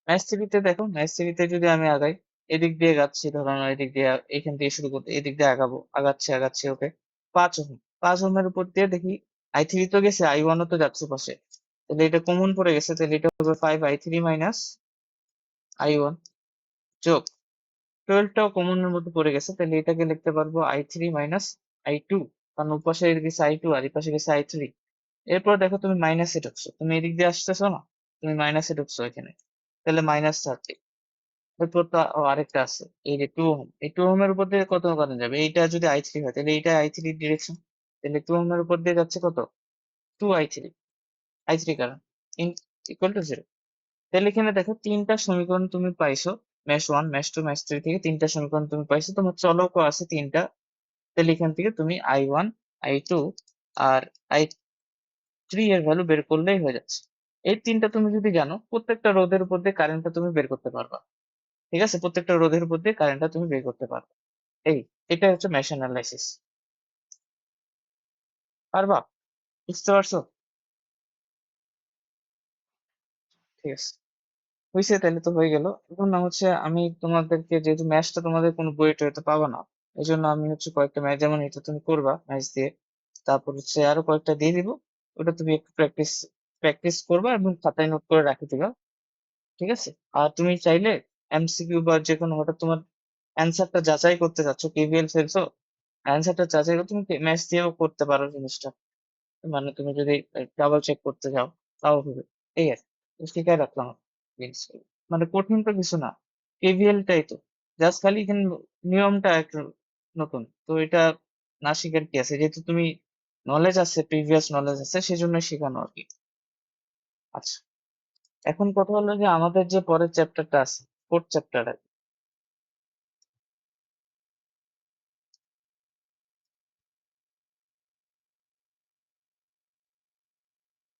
ম্যাচ 3 তে দেখো, ম্যাচ 3 তে যদি আমি আগাই, এদিক দিয়ে যাচ্ছি, ধরো আমরা এদিক দিয়ে এখান থেকে শুরু করতে, এদিক দিয়ে আগাবো, আগাচ্ছি আগাচ্ছি, ওকে, 5 ওহম, 5 ওহমের উপর দিয়ে দেখি I3 তো গেছে, I1 ও তো যাচ্ছে পাশে, তাহলে এটা কমন পড়ে গেছে, তাহলে এটা হবে 5 I3 মাইনাস I1 যোগ 12টাও কমনের মধ্যে পড়ে গেছে, তাহলে এটাকে লিখতে পারবো I3 মাইনাস I2, কারণ ওপাশে গেছে I2 আর এই পাশে গেছে I3। এরপর দেখো তুমি মাইনাসে ঢুকছো, তুমি এদিক দিয়ে আসতেছো না, তুমি মাইনাসে ঢুকছো এখানে, তাহলে -30। এরপর তো আরেকটা আছে, এই যে 2 ওহম, এই 2 ওহমের উপর দিয়ে কত কারেন্ট যাবে, এইটা যদি I3 হয় তাহলে এইটা I3 ডিরেকশন, তাহলে 2 ওহমের উপর দিয়ে যাচ্ছে কত, 2 I3, I3 current equal to 0। তাহলে এখানে দেখো তিনটা সমীকরণ তুমি পাইছো, ম্যাশ 1 ম্যাশ 2 ম্যাশ 3 থেকে তিনটা সমীকরণ তুমি পাইছো, তোমার চলকও আছে তিনটা। তাহলে এখান থেকে তুমি I1 I2 আর I3 এর ভ্যালু বের করলেই হয়ে যাচ্ছে। এই তিনটা তুমি যদি জানো, প্রত্যেকটা রোধের উপর দিয়ে কারেন্টটা তুমি বের করতে পারবা। ঠিক আছে, প্রত্যেকটা রোধের উপর দিয়ে কারেন্টটা তুমি বের করতে পারবে। এই, এটা হচ্ছে মেশ অ্যানালাইসিস। পারবা? বুঝতে পারছো? ঠিক আছে, হয়েছে, তাহলে তো হয়ে গেল। এখন না হচ্ছে আমি তোমাদেরকে, যেহেতু ম্যাথটা তোমাদের কোনো বই টইতে পাবা না, এই জন্য আমি হচ্ছে কয়েকটা ম্যাচ, যেমন এটা তুমি করবা ম্যাচ দিয়ে, তারপর হচ্ছে আরো কয়েকটা দিয়ে দিব, ওটা তুমি একটু প্র্যাকটিস প্র্যাকটিস করবা এবং খাতায় নোট করে রাখে দিবা। ঠিক আছে, আর তুমি চাইলে এমসিকিউ বা যে কোনো, হঠাৎ তোমার অ্যান্সারটা যাচাই করতে চাচ্ছ, কেভিএল ফেলছো, অ্যান্সারটা যাচাই করে তুমি ম্যাচ দিয়েও করতে পারো জিনিসটা, মানে তুমি যদি ডাবল চেক করতে যাও তাও হবে। এই আর কি, শিখাই রাখলাম জিনিসগুলো। মানে কঠিন তো কিছু না, কেভিএলটাই তো, জাস্ট খালি এখানে নিয়মটা একটু নতুন তো, এটা না শিখার কি আছে, যেহেতু তুমি নলেজ আছে, প্রিভিয়াস নলেজ আছে, সেজন্য শেখানো আর কি। আচ্ছা, এখন কথা হলো যে আমাদের যে পরের চ্যাপ্টারটা আছে, ফোর্থ চ্যাপ্টার,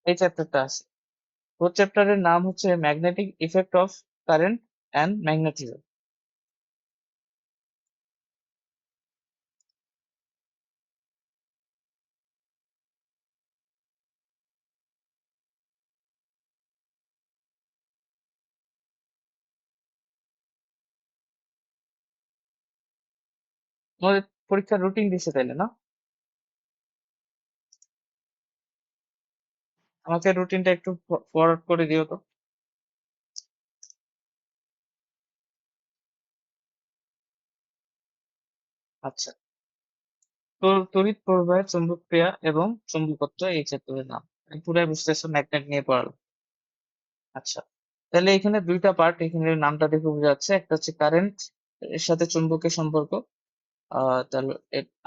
এই চ্যাপ্টারটা আছে। ফোর্থ চ্যাপ্টারের নাম হচ্ছে magnetic effect of current and magnetism. তোমাদের পরীক্ষার রুটিন দিছে তাইলে না? আমাকে রুটিনটা একটু ফরওয়ার্ড করে দিও তো। আচ্ছা, তো তড়িৎ প্রবাহের চৌম্বকক্রিয়া এবং চুম্বকত্ব এই চ্যাপ্টারের নাম। আমি পুরাই বুঝতেছো, ম্যাগনেট নিয়ে পড়ালাম। আচ্ছা, তাহলে এখানে দুইটা পার্ট, এখানে নামটা দেখে বোঝা যাচ্ছে, একটা হচ্ছে কারেন্ট এর সাথে চুম্বকের সম্পর্ক, তাহলে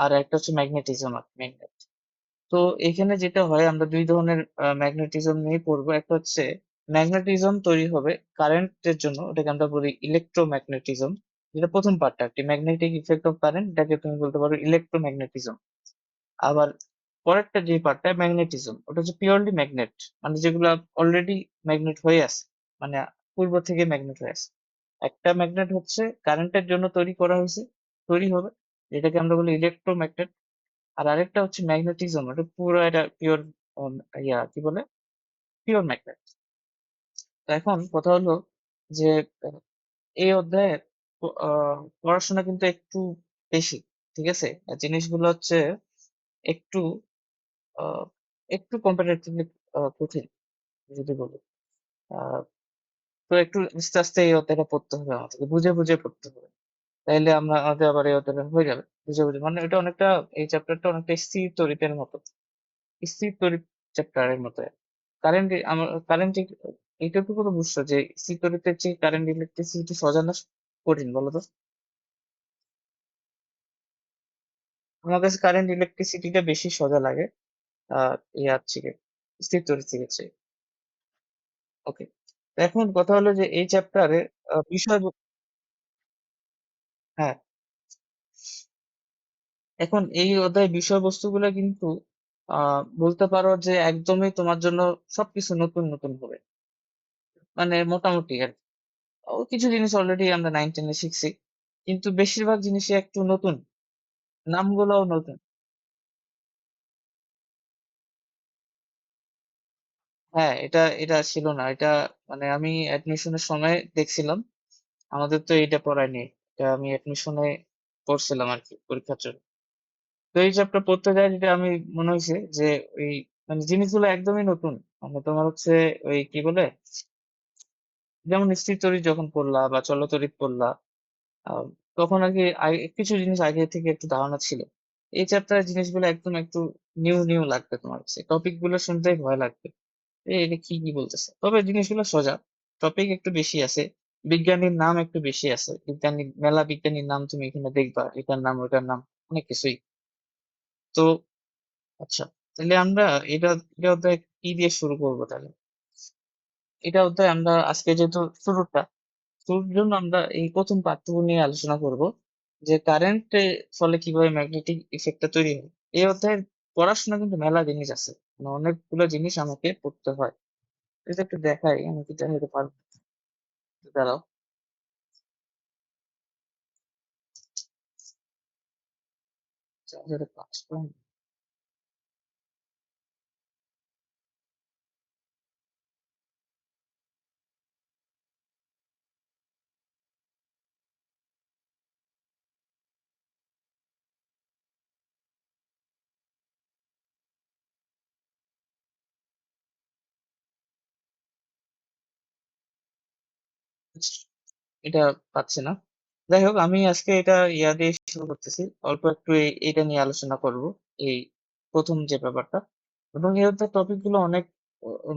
আর একটা হচ্ছে ম্যাগনেটিজম, ম্যাগনেট। তো এখানে যেটা হয়, আমরা দুই ধরনের ম্যাগনেটিজম নিয়ে পড়বো। একটা হচ্ছে ম্যাগনেটিজম তৈরি হবে কারেন্টের জন্য, ওটাকে আমরা বলি ইলেকট্রোম্যাগনেটিজম। যেটা প্রথম পার্টটা, একটি ম্যাগনেটিক ইফেক্ট অফ কারেন্ট, এটাকে তুমি বলতে পারো ইলেকট্রোম্যাগনেটিজম। আবার পরেরটা যে পার্টটা ম্যাগনেটিজম, ওটা হচ্ছে পিওরলি ম্যাগনেট, মানে যেগুলো অলরেডি ম্যাগনেট হয়ে আছে, মানে পূর্ব থেকে ম্যাগনেট হয়ে আছে। একটা ম্যাগনেট হচ্ছে কারেন্টের জন্য তৈরি করা হয়েছে, তৈরি হবে, যেটাকে আমরা বলি ইলেকট্রোম্যাগনেট। আর আরেকটা হচ্ছে ম্যাগনেটিজম, এটা পুরো এটা পিওর, কি বলে, পিওর ম্যাগনেট। তো এখন কথা হলো যে আহ, এই অধ্যায়ে পড়াশোনা কিন্তু একটু বেশি, ঠিক আছে? আর জিনিসগুলো হচ্ছে একটু আহ, একটু কম্পারেটিভলি কঠিন, যদি বলি। আহ, তো একটু আস্তে আস্তে এই অধ্যায়টা পড়তে হবে, আমাদেরকে বুঝে বুঝে পড়তে হবে। তাইলে আমাদের আবার এই অধ্যায়টা হয়ে যাবে বুঝে বুঝে, মানে এটা অনেকটা, এই চ্যাপ্টারটা অনেকটা স্থির তড়িতের মতো, স্থির তড়িৎ চ্যাপ্টারের মতো। কারেন্ট, আমার কারেন্ট, এইটুকু তো বুঝছো যে স্থির তড়িতের চেয়ে কারেন্ট ইলেকট্রিসিটি সাজানো কঠিন, বলো তো? আমার কাছে কারেন্ট ইলেকট্রিসিটিটা বেশি সোজা লাগে ইয়ার থেকে, স্থির তড়িৎ থেকে চেয়ে। ওকে, এখন কথা হলো যে এই চ্যাপ্টারে বিষয়, হ্যাঁ, এখন এই অধ্যায় বিষয়বস্তুগুলো কিন্তু বলতে পারো যে একদমই তোমার জন্য সবকিছু নতুন নতুন হবে, মানে মোটামুটি আর কি। ও কিছু জিনিস অলরেডি আমরা 9-10-এ শিখছি, কিন্তু বেশিরভাগ জিনিসই একটু নতুন, নামগুলোও নতুন। হ্যাঁ, এটা এটা ছিল না, এটা মানে আমি অ্যাডমিশনের সময় দেখছিলাম, আমাদের তো এইটা পড়ায়নি। এটা আমি অ্যাডমিশনে পড়ছিলাম আর কি, পরীক্ষার জন্য। তো এই চ্যাপ্টার পড়তে যায়, যেটা আমি মনে হয়েছে যে ওই, মানে জিনিসগুলো একদমই নতুন। মানে তোমার হচ্ছে ওই কি বলে, যেমন স্থির তড়িৎ যখন পড়লা বা চলতড়িৎ পড়লা, আহ, তখন আর কি কিছু জিনিস আগে থেকে একটু ধারণা ছিল। এই চ্যাপ্টারের জিনিসগুলো একদম একটু নিউ নিউ লাগবে, তোমার কাছে টপিক গুলো শুনতেই ভয় লাগবে, এটা কি কি বলতেছে। তবে জিনিসগুলো সোজা, টপিক একটু বেশি আছে, বিজ্ঞানীর নাম একটু বেশি আছে, বিজ্ঞানী, মেলা বিজ্ঞানীর নাম তুমি এখানে দেখবা, এটার নাম ওটার নাম, অনেক কিছুই। তো আচ্ছা, তাহলে আমরা এটা এটা অধ্যায় কি দিয়ে শুরু করবো তাহলে? এটা অধ্যায় আমরা আজকে যেহেতু শুরুর জন্য আমরা এই প্রথম পাঠটুকু নিয়ে আলোচনা করব, যে কারেন্টের ফলে কিভাবে ম্যাগনেটিক ইফেক্টটা তৈরি হয়। এই অধ্যায়ের পড়াশোনা কিন্তু মেলা জিনিস আছে, মানে অনেকগুলো জিনিস আমাকে পড়তে হয়। এটা একটু দেখাই, আমি কি দেখাতে পারবো? দাঁড়াও। চার্জারে 5 পয়েন্ট। এটা পাচ্ছি না। যাই হোক, আমি আজকে এটা ইয়া দিয়ে শুরু করতেছি, অল্প একটু এটা নিয়ে আলোচনা করব, এই প্রথম যে ব্যাপারটা। এবং এর টপিক গুলো অনেক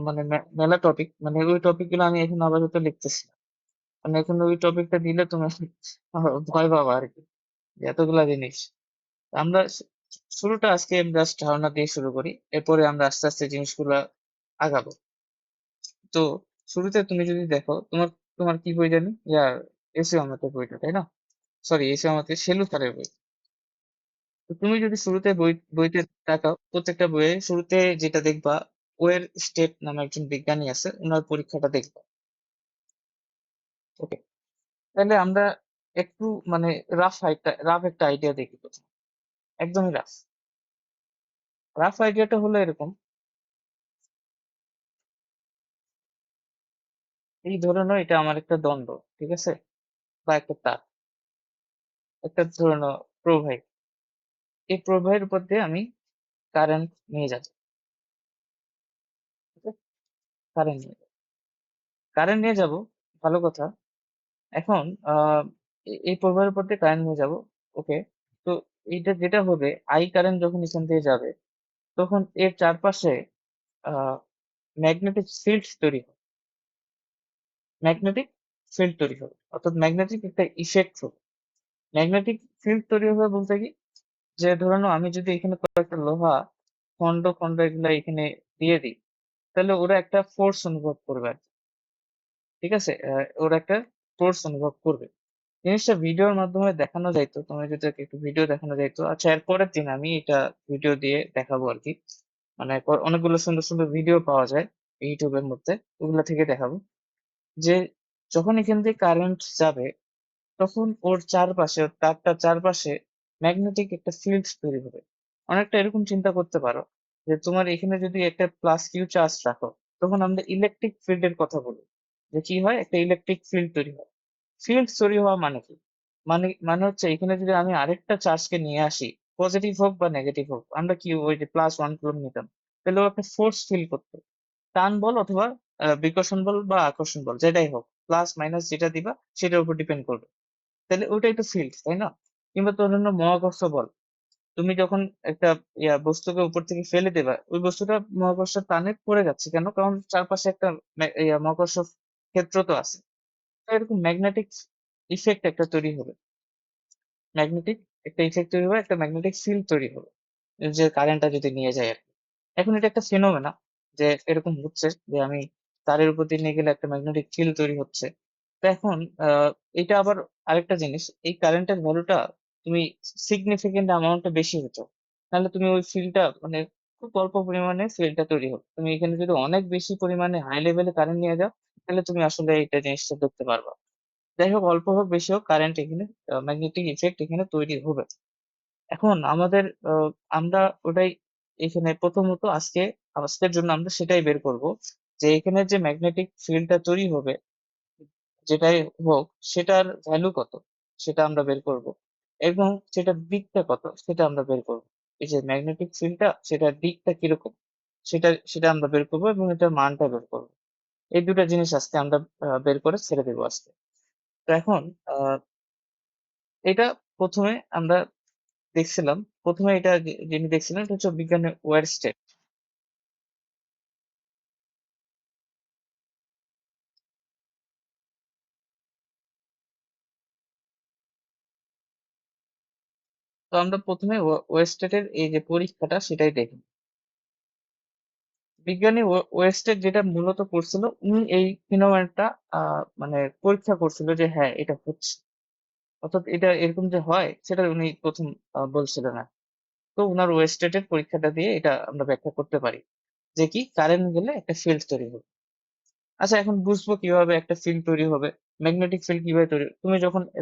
মানে মেলা টপিক, মানে ওই টপিক গুলো আমি এখন আপাতত লিখতেছি না। মানে এখন ওই টপিকটা দিলে তুমি ভয় পাবা আর কি, যে এতগুলা জিনিস। আমরা শুরুটা আজকে জাস্ট ধারণা দিয়ে শুরু করি, এরপরে আমরা আস্তে আস্তে জিনিসগুলা আগাবো। তো শুরুতে তুমি যদি দেখো, তোমার তোমার কি বই জানি, ইয়ার এসে আমাদের বইটা, তাই না? সরি, এসে আমাদের সেলু স্যারের বই। তো তুমি যদি শুরুতে বইতে তাকাও, প্রত্যেকটা বইয়ে শুরুতে যেটা দেখবা, ওয়ের স্টেট নামে একজন বিজ্ঞানী আছে, ওনার পরীক্ষাটা দেখবা। ওকে, তাহলে আমরা একটু মানে রাফ একটা আইডিয়া দেখি প্রথমে। একদমই রাফ। রাফ আইডিয়াটা হলো এরকম। এই ধরে নাও এটা আমার একটা দণ্ড, ঠিক আছে, বা একটা তার, একটা ধরে নাও প্রবাহী। এই প্রবাহের উপর দিয়ে আমি কারেন্ট নিয়ে যাবো। কারেন্ট নিয়ে কারেন্ট নিয়ে যাব, ভালো কথা। এখন এই প্রবাহের উপর দিয়ে কারেন্ট নিয়ে যাব। ওকে, তো এইটা যেটা হবে, আই কারেন্ট যখন এখান দিয়ে যাবে, তখন এর চারপাশে ম্যাগনেটিক ফিল্ড তৈরি হবে। ম্যাগনেটিক ফিল্ড তৈরি হবে, অর্থাৎ ম্যাগনেটিক একটা ইফেক্ট হবে। ম্যাগনেটিক ফিল্ড তৈরি হবে বলতে কি, যে ধরে নাও আমি যদি এখানে কয়েকটা লোহা খন্ড খন্ড এগুলা এখানে দিয়ে দিই, তাহলে ওরা একটা ফোর্স অনুভব করবে আর কি। ঠিক আছে, ওরা একটা ফোর্স অনুভব করবে। জিনিসটা ভিডিওর মাধ্যমে দেখানো যাইতো, তুমি যদি একটু ভিডিও দেখানো যাইতো। আচ্ছা, এর পরের দিন আমি এটা ভিডিও দিয়ে দেখাবো আর কি। মানে অনেকগুলো সুন্দর সুন্দর ভিডিও পাওয়া যায় ইউটিউবের মধ্যে, ওগুলা থেকে দেখাবো। যে যখন এখান দিয়ে কারেন্ট যাবে, তখন ওর চারপাশে, ওর তারটার চারপাশে ম্যাগনেটিক একটা ফিল্ড তৈরি হবে। অনেকটা এরকম চিন্তা করতে পারো, যে তোমার এখানে যদি একটা প্লাস কিউ চার্জ রাখো, তখন আমরা ইলেকট্রিক ফিল্ডের কথা বলি। যে কি হয়, একটা ইলেকট্রিক ফিল্ড তৈরি হয়। ফিল্ড তৈরি হওয়া মানে কি, মানে হচ্ছে এখানে যদি আমি আরেকটা চার্জকে নিয়ে আসি, পজিটিভ হোক বা নেগেটিভ হোক, আমরা কি ওই যে প্লাস ওয়ান কুলম্ব নিতাম, তাহলে ও একটা ফোর্স ফিল করতো। টান বল অথবা বিকর্ষণ বল বা আকর্ষণ বল, যেটাই হোক, প্লাস মাইনাস যেটা দিবা সেটার উপর ডিপেন্ড করবে। তাহলে ওইটাই তো ফিল্ড, তাই না? কিংবা তোর জন্য মহাকর্ষ বল, তুমি যখন একটা বস্তুকে উপর থেকে ফেলে দেবা, ওই বস্তুটা মহাকর্ষ টানে পড়ে যাচ্ছে কেন? কারণ চারপাশে একটা মহাকর্ষ ক্ষেত্র তো আছে। তো এরকম ম্যাগনেটিক ইফেক্ট একটা তৈরি হবে। ম্যাগনেটিক একটা ইফেক্ট তৈরি হবে, একটা ম্যাগনেটিক ফিল্ড তৈরি হবে, যে কারেন্টটা যদি নিয়ে যায় আর কি। এখন এটা একটা ফেনোমেনা, যে এরকম হচ্ছে যে আমি তারের উপর দিয়ে নিয়ে গেলে একটা ম্যাগনেটিক ফিল্ড তৈরি হচ্ছে। তো এখন এটা আবার আরেকটা জিনিস, এই কারেন্টের ভ্যালুটা তুমি সিগনিফিকেন্ট অ্যামাউন্টে বেশি হতো, তাহলে তুমি ওই ফিল্ডটা মানে খুব অল্প পরিমাণে ফিল্ডটা তৈরি হবে। তুমি এখানে যদি অনেক বেশি পরিমাণে হাই লেভেলে কারেন্ট নিয়ে যাও, তাহলে তুমি আসলে এটা জিনিসটা দেখতে পারবা। যাই হোক, অল্প হোক বেশি হোক, কারেন্ট এখানে, ম্যাগনেটিক ইফেক্ট এখানে তৈরি হবে। এখন আমাদের আমরা ওটাই এখানে প্রথমত আজকের জন্য আমরা সেটাই বের করব, যে এখানে যে ম্যাগনেটিক ফিল্ডটা তৈরি হবে, যেটাই হোক, সেটার ভ্যালু কত সেটা আমরা বের করব, এবং সেটার দিকটা কত সেটা আমরা বের করব। এই যে ম্যাগনেটিক ফিল্ডটা, সেটার দিকটা কিরকম, সেটা সেটা আমরা বের করব, এবং এটার মানটা বের করব। এই দুটো জিনিস আজকে আমরা বের করে ছেড়ে দেবো আজকে। তো এখন আহ এটা প্রথমে আমরা দেখছিলাম, প্রথমে এটা যিনি দেখছিলেন, এটা হচ্ছে বিজ্ঞানের ওয়ারস্টেড। তো আমরা প্রথমে ওয়েস্টেডের এই যে পরীক্ষাটা সেটাই দেখি। বিজ্ঞানী ওয়েস্টেড যেটা মূলত করছিল, উনি এই ফিনোমেনটা মানে পরীক্ষা করছিল যে হ্যাঁ এটা হচ্ছে, অর্থাৎ এটা এরকম যে হয় সেটা উনি প্রথম বলছিলেন না। তো উনার ওয়েস্টেডের পরীক্ষাটা দিয়ে এটা আমরা ব্যাখ্যা করতে পারি, যে কি কারেন্ট গেলে একটা ফিল্ড তৈরি হবে। আচ্ছা, এখন বুঝবো কিভাবে একটা ফিল্ড তৈরি হবে, ম্যাগনেটিক ফিল্ড কিভাবে তৈরি,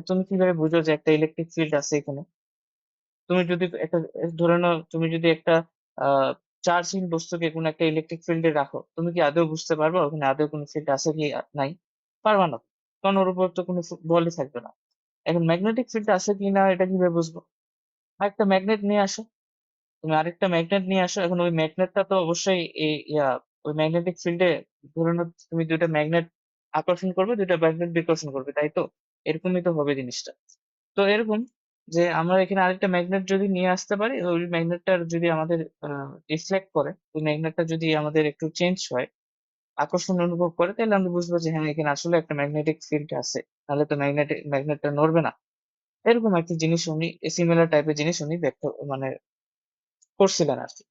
তুমি কিভাবে বুঝো যে একটা ইলেকট্রিক ফিল্ড আছে এখানে? তুমি যদি একটা, ধরে নাও তুমি যদি একটা আহ চার্জহীন বস্তুকে কোনো একটা ইলেকট্রিক ফিল্ডে রাখো, তুমি কি আদৌ বুঝতে পারবে ওখানে আদৌ কোনো ফিল্ড আছে কি নাই? পারবা না, কারণ ওর উপর তো কোনো বলই থাকবে না। এখন ম্যাগনেটিক ফিল্ড আছে কি না এটা কিভাবে বুঝবো? আরেকটা ম্যাগনেট নিয়ে আসো, তুমি আরেকটা ম্যাগনেট নিয়ে আসো, এখন ওই ম্যাগনেটটা তো অবশ্যই ওই ম্যাগনেটিক ফিল্ডে, ধরে নাও তুমি দুইটা ম্যাগনেট আকর্ষণ করবে, দুইটা ম্যাগনেট বিকর্ষণ করবে, তাই তো? এরকমই তো হবে জিনিসটা। তো এরকম, যে আমরা এখানে আরেকটা ম্যাগনেট যদি নিয়ে আসতে পারি, ওই ম্যাগনেটটার যদি আমাদের রিফ্লেক্ট করে, ওই ম্যাগনেটটা যদি আমাদের একটু চেঞ্জ হয়, আকর্ষণ অনুভব করে, তাহলে আমরা বুঝবো যে হ্যাঁ এখানে আসলে একটা ম্যাগনেটিক ফিল্ড আছে, তাহলে তো ম্যাগনেটটা নড়বে না। এরকম একটা জিনিস উনি, সিমিলার টাইপের জিনিস উনি ব্যাখ্যা মানে করছিলেন আর কি।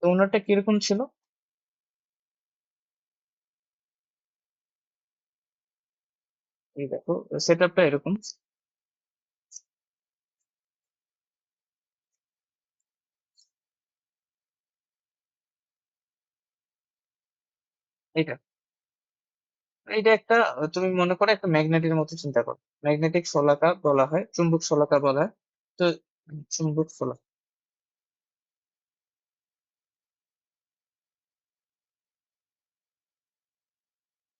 তো ওনারটা কিরকম ছিল? এই দেখো সেটআপটা এরকম। এটা এটা একটা, তুমি মনে করো একটা ম্যাগনেটের মতো চিন্তা করো। ম্যাগনেটিক শলাকা বলা হয়, চুম্বক শলাকা বলা হয়। তো চুম্বক শলাকা,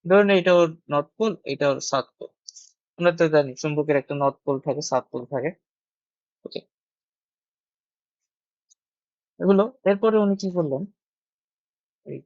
ধরুন এটা ওর নর্থ পোল, এটা ওর সাউথ পোল। আমরা তো জানি চুম্বকের একটা নর্থ পোল থাকে, সাউথ পোল থাকে। ওকে, এগুলো এরপরে উনি কি করলেন, এই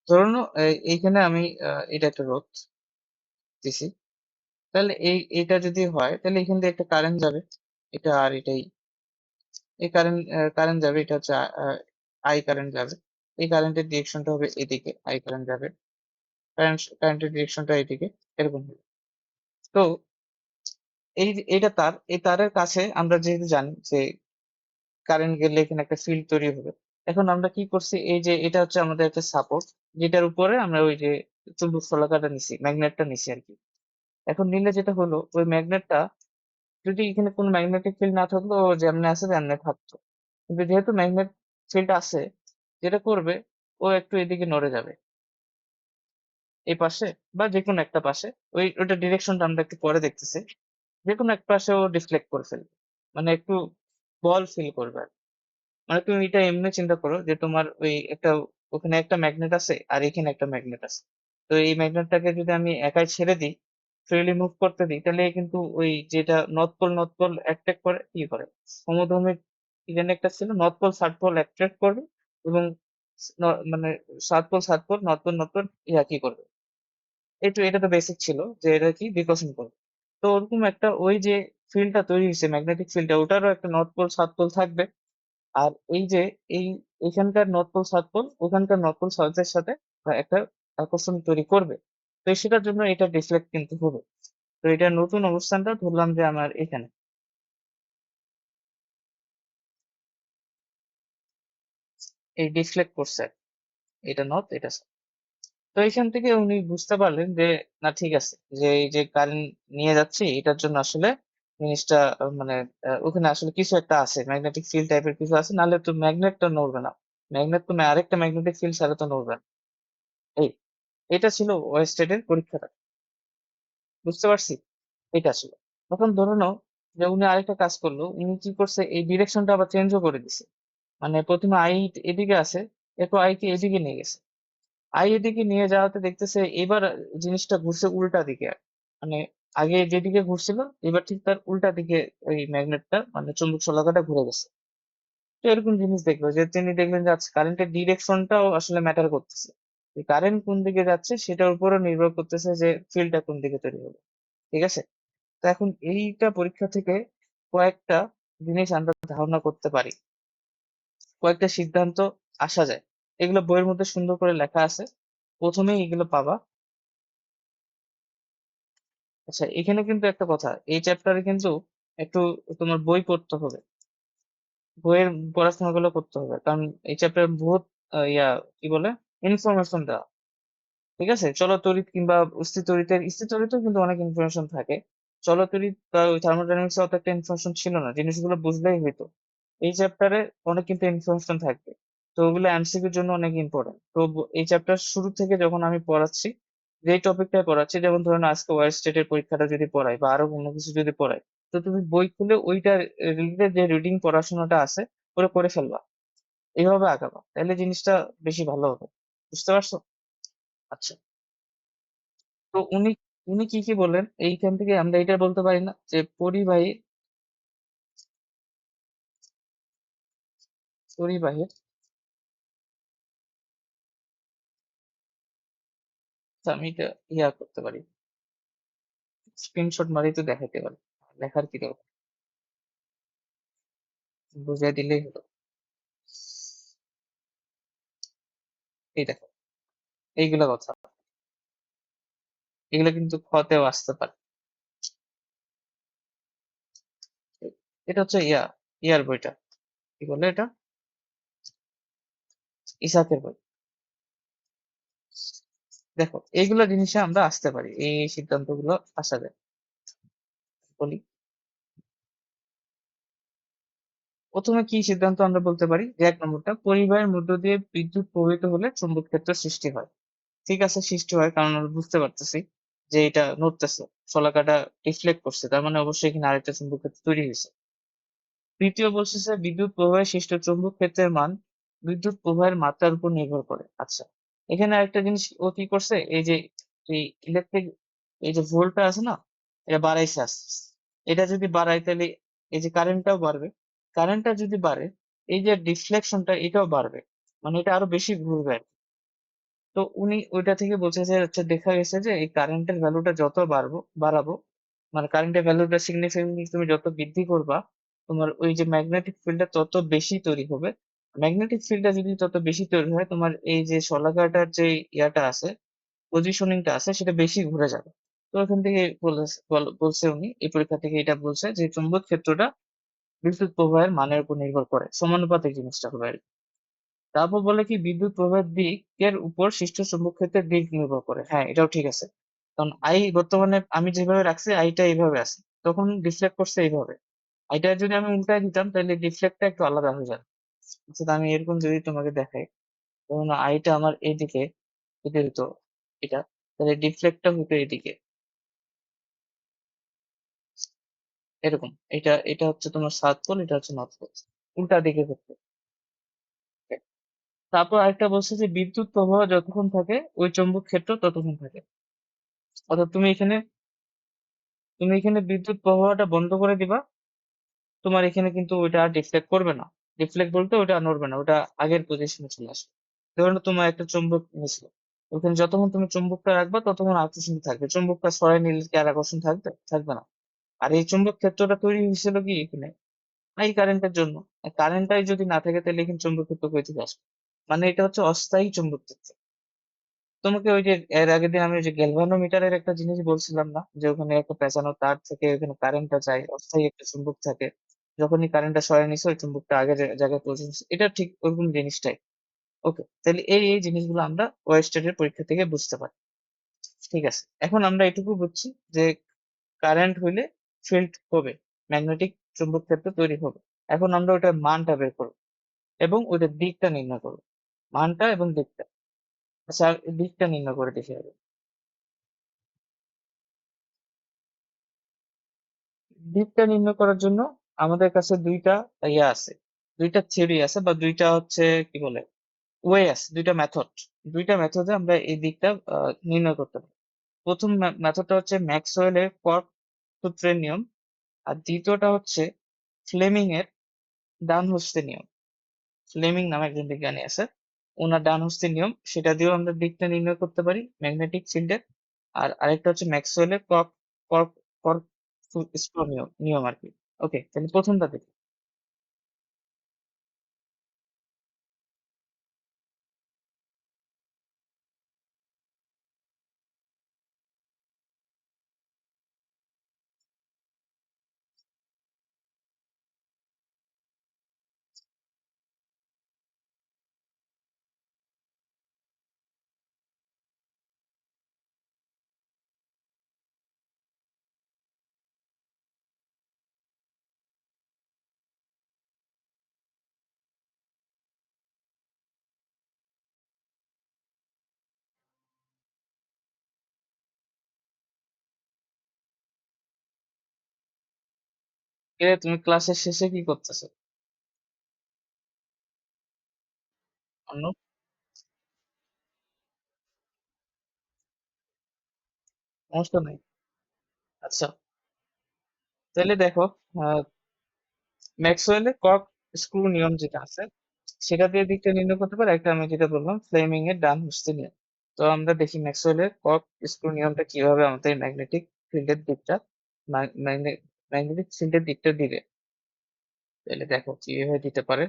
ধরুন এইখানে আমি এটা একটা রোধ দিছি। তাহলে এইটা যদি হয় তাহলে এখান দিয়ে একটা কারেন্ট যাবে। এটা আর এটাই, এই কারেন্ট যাবে, এটা হচ্ছে আই কারেন্ট যাবে। এই কারেন্টের ডিরেকশনটা হবে এদিকে, আই কারেন্ট যাবে, কারেন্টের ডিরেকশনটা এদিকে, এরকম হবে। তো এইটা তার, এই তারের কাছে আমরা যেহেতু জানি যে কারেন্ট গেলে এখানে একটা ফিল্ড তৈরি হবে। এখন আমরা কি করছি, এই যে এটা হচ্ছে আমাদের একটা সাপোর্ট, যেটার উপরে আমরা ওই যে চুম্বক শলাকাটা নিছি, ম্যাগনেটটা নিছি আর কি। এখন নিলে যেটা হলো, ওই ম্যাগনেটটা যদি এখানে কোনো ম্যাগনেটিক ফিল্ড না থাকলো, ও যেমনি আছে তেমনি থাকতো। কিন্তু যেহেতু ম্যাগনেট ফিল্ড আছে, যেটা করবে, ও একটু এদিকে নড়ে যাবে, এই পাশে বা যে কোনো একটা পাশে। ওইটা ডিরেকশনটা আমরা একটু পরে দেখতেছি। যে কোনো এক পাশে ও ডিফ্লেক্ট করে ফেলবে, মানে একটু বল ফিল করবে আর কি। মানে তুমি এটা এমনি চিন্তা করো যে তোমার ওই একটা, ওখানে একটা ম্যাগনেট আছে আর এখানে একটা ম্যাগনেট আছে। তো এই ম্যাগনেটটাকে যদি আমি একাই ছেড়ে দিই, ফ্রিলি মুভ করতে দিই, তাহলে কিন্তু ওই যেটা নর্থ পোল অ্যাট্রাক্ট করে, কি করে, সমধর্মী কি জানি একটা ছিল, সাউথ পোল অ্যাট্রাক্ট করবে, এবং মানে সাউথ পোল নর্থ পোল ইয়া কি করবে। এটা তো বেসিক ছিল যে এটা কি বিকর্ষণ করবে। তো ওরকম একটা ওই যে ফিল্ডটা তৈরি হয়েছে, ম্যাগনেটিক ফিল্ডটা, ওটারও একটা সাউথ পোল থাকবে। আর এই যে এই এখানকার সাউথ পোল ওখানকার সাউথের সাথে একটা আকর্ষণ তৈরি করবে। তো সেটার জন্য এটা ডিফ্লেক্ট কিন্তু হবে। তো এটা নতুন অবস্থানটা ধরলাম যে আমার এখানে এই ডিফ্লেক্ট করছে, এটা নর্থ, এটা south। তো এখান থেকে উনি বুঝতে পারলেন যে না ঠিক আছে, যে এই যে কারেন্ট নিয়ে যাচ্ছি এটার জন্য আসলে জিনিসটা মানে ওখানে আসলে কিছু একটা আছে, ম্যাগনেটিক ফিল্ড টাইপের কিছু আছে, নাহলে তো ম্যাগনেটটা নড়বে না। ম্যাগনেট তো আরেকটা ম্যাগনেটিক ফিল্ড ছাড়া তো নড়বে না। এই এটা ছিল ওয়েস্টেডের পরীক্ষাটা, বুঝতে পারছি। এটা ছিল। তখন ধরে নাও যে উনি আরেকটা কাজ করলো, উনি কি করছে, এই ডিরেকশনটা আবার চেঞ্জও করে দিছে। মানে প্রথমে আই এদিকে আছে, এরপর আই কে এদিকে নিয়ে গেছে। আই এদিকে নিয়ে যাওয়াতে দেখতেছে এবার জিনিসটা ঘুরছে উল্টা দিকে। মানে আগে যেদিকে ঘুরছিল, এবার ঠিক তার উল্টা দিকে ওই ম্যাগনেটটা, মানে চুম্বক শলাকাটা ঘুরে গেছে। তো এরকম জিনিস দেখলো যে তিনি দেখলেন যে কারেন্টের ডিরেকশনটাও আসলে ম্যাটার করতেছে। কারেন্ট কোন দিকে যাচ্ছে সেটার উপরও নির্ভর করতেছে যে ফিল্ডটা কোন দিকে তৈরি হবে। ঠিক আছে? তো এখন এইটা পরীক্ষা থেকে কয়েকটা জিনিস আমরা ধারণা করতে পারি, কয়েকটা সিদ্ধান্ত আসা যায়। এগুলো বইয়ের মধ্যে সুন্দর করে লেখা আছে, প্রথমেই এগুলো পাবা। আচ্ছা, এখানে কিন্তু একটা কথা, এই চ্যাপ্টারে কিন্তু একটু তোমার বই পড়তে হবে, বইয়ের পড়াশোনা গুলো করতে হবে, কারণ এই চ্যাপ্টারে বহুত ইয়া কি বলে ইনফরমেশন দেওয়া। ঠিক আছে, চলতড়িৎ কিংবা স্থির তড়িতেও কিন্তু অনেক ইনফরমেশন থাকে। চলতড়িৎ বা ওই থার্মোডাইনামিক্স অত একটা ইনফরমেশন ছিল না, জিনিসগুলো বুঝলেই হইতো। এই চ্যাপ্টারে অনেক কিন্তু ইনফরমেশন থাকবে। তো ওগুলো এমসিকিউর জন্য অনেক ইম্পর্টেন্ট। তো এই চ্যাপ্টার শুরু থেকে যখন আমি পড়াচ্ছি, যে টপিকটাই পড়াচ্ছি, যেমন ধরুন আজকে ওয়ার স্টেটের পরীক্ষাটা যদি পড়াই বা আরো অন্য কিছু যদি পড়াই, তো তুমি বই খুলে ওইটা রিলেটেড যে রিডিং পড়াশোনাটা আছে ওটা করে ফেলবা, এইভাবে আগাবা, তাহলে জিনিসটা বেশি ভালো হবে। বুঝতে পারছো? আচ্ছা, তো উনি উনি কি বললেন, এইখান থেকে আমরা এটা বলতে পারি না যে পরিবাহীর, আচ্ছা, আমি এটা ইয়া করতে পারি, স্ক্রিনশট মারি তো দেখাইতে পারি। লেখার কি দরকার, বুঝিয়ে দিলেই হলো। এই দেখো, এইগুলা কথা, এগুলো কিন্তু খতেও আসতে পারে। এটা হচ্ছে ইয়ার বইটা, কি বলে এটা, ইসাকের বই। দেখো এইগুলা জিনিসে আমরা আসতে পারি, এই সিদ্ধান্তগুলো আসা যায়। বলি, প্রথমে কি সিদ্ধান্ত আমরা বলতে পারি যে ১ নম্বরটা, পরিবাহের মধ্য দিয়ে বিদ্যুৎ প্রবাহিত হলে চুম্বক ক্ষেত্র সৃষ্টি হয়। ঠিক আছে, সৃষ্টি হয়, কারণ আমরা বুঝতে পারতেছি যে এটা নড়তেছে, শলাকাটা রিফ্লেক্ট করছে, তার মানে অবশ্যই এখানে আরেকটা চুম্বক ক্ষেত্র তৈরি হয়েছে। দ্বিতীয় বলতেছে বিদ্যুৎ প্রবাহে সৃষ্ট চৌম্বক ক্ষেত্রের মান বিদ্যুৎ প্রবাহের মাত্রার উপর নির্ভর করে। আচ্ছা, এখানে আরেকটা জিনিস ও কি করছে, এই যে এই ইলেকট্রিক, এই যে ভোল্টটা আছে না, এটা বাড়াইছে আস্তে আস্তে। এটা যদি বাড়ায় তাহলে এই যে কারেন্টটাও বাড়বে। কারেন্টটা যদি বাড়ে, এই যে ডিফ্লেকশনটা এটাও বাড়বে, মানে এটা আরো বেশি ঘুরবে আর কি। তো উনি ওইটা থেকে বলছে যে হচ্ছে দেখা গেছে যে এই কারেন্টের ভ্যালুটা যত বাড়াবো, মানে কারেন্টের ভ্যালুটা সিগনিফিকেন্টলি তুমি যত বৃদ্ধি করবা, তোমার ওই যে ম্যাগনেটিক ফিল্ডটা তত বেশি তৈরি হবে। ম্যাগনেটিক ফিল্ডটা যদি তত বেশি তৈরি হয়, তোমার এই যে শলাকাটার যে ইয়াটা আছে, পজিশনিংটা আছে, সেটা বেশি ঘুরে যাবে। তো এখান থেকে বলছে উনি এই পরীক্ষা থেকে এটা বলছে যে চুম্বক ক্ষেত্রটা বিদ্যুৎ প্রবাহের মানের উপর নির্ভর করে, সমানুপাতিক জিনিসটা হবে আর কি। তারপর বলে কি বিদ্যুৎ প্রবাহের দিকের উপর সৃষ্ট চুম্বক ক্ষেত্রের দিক নির্ভর করে। হ্যাঁ, এটাও ঠিক আছে, কারণ আই বর্তমানে আমি যেভাবে রাখছি আইটা এইভাবে আছে, তখন ডিফ্লেক্ট করছে এইভাবে। আইটা যদি আমি উল্টায় দিতাম তাহলে ডিফ্লেক্টটা একটু আলাদা হয়ে যাবে। আচ্ছা, তো আমি এরকম যদি তোমাকে দেখাই, ধরুন আইটা আমার এইদিকে যদি হতো এটা, তাহলে ডিফ্লেক্টটা হতো এইদিকে, এরকম। এটা এটা হচ্ছে তোমার সাউথ পোল, এটা হচ্ছে নর্থ পোল, উল্টা দিকে করতে। তারপর আরেকটা বলছে যে বিদ্যুৎ প্রবাহ যতক্ষণ থাকে ওই চৌম্বক ক্ষেত্র ততক্ষণ থাকে। অর্থাৎ তুমি এখানে বিদ্যুৎ প্রবাহটা বন্ধ করে দিবা, তোমার এখানে কিন্তু ওইটা আর ডিফ্লেক্ট করবে না। ডিফ্লেক্ট বলতে ওটা আর নড়বে না, ওটা আগের পজিশনে চলে আসবে। ধরো তোমার একটা চুম্বক নিয়েছিল, ওখানে যতক্ষণ তুমি চুম্বকটা রাখবা ততক্ষণ আকর্ষণ থাকবে, চুম্বকটা সরাই নিলে কি আর আকর্ষণ থাকবে? থাকবে না। আর এই চুম্বক ক্ষেত্রটা তৈরি হয়েছিল কি এখানে, এই কারেন্টের জন্য। কারেন্টটাই যদি না থাকে তাহলে এখানে চুম্বক ক্ষেত্র কই থেকে আসবে? মানে এটা হচ্ছে অস্থায়ী চুম্বক ক্ষেত্র। তোমাকে ওই যে এর আগের দিন আমি ওই যে গ্যালভানোমিটারের একটা জিনিস বলছিলাম না, যে ওখানে একটা পেঁচানো তার থেকে ওখানে কারেন্টটা যায়, অস্থায়ী একটা চুম্বক থাকে, যখনই কারেন্টটা সরায় নিছে ওই চুম্বকটা আগের জায়গায় পৌঁছে গেছে। এটা ঠিক ওরকম জিনিসটাই। ওকে, তাহলে এই জিনিসগুলো আমরা ওয়েস্টেডের পরীক্ষা থেকে বুঝতে পারি। ঠিক আছে, এখন আমরা এটুকু বুঝছি যে কারেন্ট হইলে ফিল্ড হবে, ম্যাগনেটিক চুম্বক ক্ষেত্র তৈরি হবে। এখন আমরা ওটার মানটা বের করবো এবং ওইটার দিকটা নির্ণয় করবো, মানটা এবং দিকটা। আচ্ছা, আর দিকটা নির্ণয় করে দেখি আগে। দিকটা নির্ণয় করার জন্য আমাদের কাছে দুইটা ইয়ে আছে, দুইটা থিওরি আছে, বা দুইটা হচ্ছে কি বলে ওয়ে আছে, দুইটা মেথড। দুইটা মেথডে আমরা এই দিকটা নির্ণয় করতে পারি। প্রথম মেথডটা হচ্ছে ম্যাক্সওয়েলের কর্ক সূত্রের নিয়ম, আর দ্বিতীয়টা হচ্ছে ফ্লেমিং এর ডান হস্তের নিয়ম। ফ্লেমিং নামে একজন বিজ্ঞানী আছে, ওনার ডান হস্তের নিয়ম, সেটা দিয়েও আমরা দিকটা নির্ণয় করতে পারি ম্যাগনেটিক ফিল্ডের। আর আরেকটা হচ্ছে ম্যাক্সওয়েলের কর্ক কর্ক কর্ক স্ক্রু নিয়ম নিয়ম আর কি। ওকে, তাহলে প্রথমটা দেখি। তুমি ক্লাসের শেষে কি করতেছো? অন্য সমস্যা নেই। আচ্ছা, তাহলে দেখো, ম্যাক্সওয়েলের কর্ক স্ক্রু নিয়ম যেটা আছে, সেটা দিয়ে দিকটা নির্ণয় করতে পারে। একটা আমি যেটা বললাম ফ্লেমিং এর ডান হস্তে নিয়ম। তো আমরা দেখি ম্যাক্সওয়েলের কর্ক স্ক্রু নিয়মটা কিভাবে আমাদের ম্যাগনেটিক ফিল্ডের দিকটা ম্যাগনেটিক ফিল্ডের দিকটা দিবে, তাহলে দেখো কিভাবে দিতে পারে।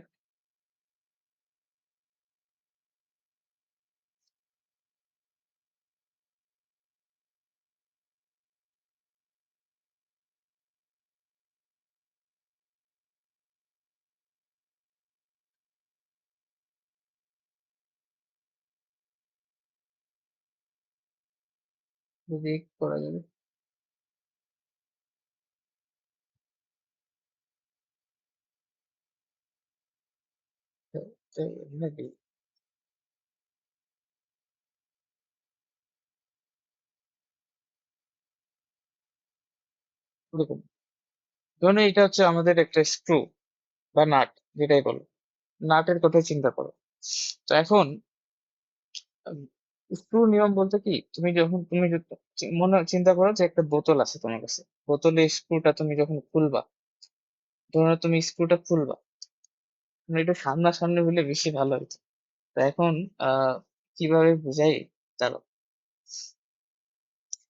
যদি করা যাবে, নাকি এরকম। ধরুন এটা হচ্ছে আমাদের একটা স্ক্রু বা নাট, যেটাই বলো, নাটের কথা চিন্তা করো। তো এখন স্ক্রু নিয়ম বলতে কি, মনে চিন্তা করো যে একটা বোতল আছে তোমার কাছে, বোতলে স্ক্রুটা তুমি যখন খুলবা, ধরো তুমি স্ক্রুটা খুলবা, মানে এটা সামনাসামনি হলে বেশি ভালো হতো। তো এখন কিভাবে বুঝাই, দাঁড়াও।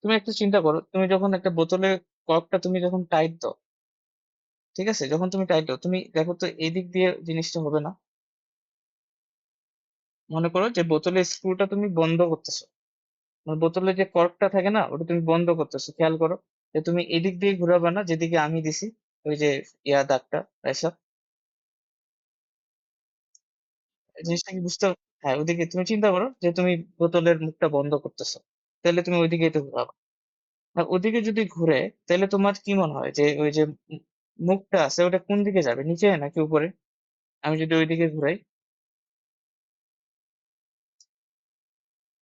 তুমি একটু চিন্তা করো, তুমি যখন একটা বোতলের কর্কটা তুমি যখন টাইট দাও, ঠিক আছে, যখন তুমি টাইট দাও, তুমি দেখো তো এদিক দিয়ে জিনিসটা হবে না। মনে করো যে বোতলের স্ক্রুটা তুমি বন্ধ করতেছো, মানে বোতলের যে কর্কটা থাকে না, ওটা তুমি বন্ধ করতেছো, খেয়াল করো যে তুমি এদিক দিয়ে ঘুরাবে না যেদিকে আমি দিছি, ওই যে দাগটা, এসব জিনিসটা কি বুঝতে হ্যাঁ, ওইদিকে তুমি চিন্তা করো যে তুমি বোতলের মুখটা বন্ধ করতেছো, তাহলে তুমি ওইদিকে তো ঘুরাবা। আর ওদিকে যদি ঘুরে, তাহলে তোমার কি মনে হয় যে ওই যে মুখটা আছে ওটা কোন দিকে যাবে, নিচে নাকি উপরে? আমি যদি ওইদিকে ঘুরাই,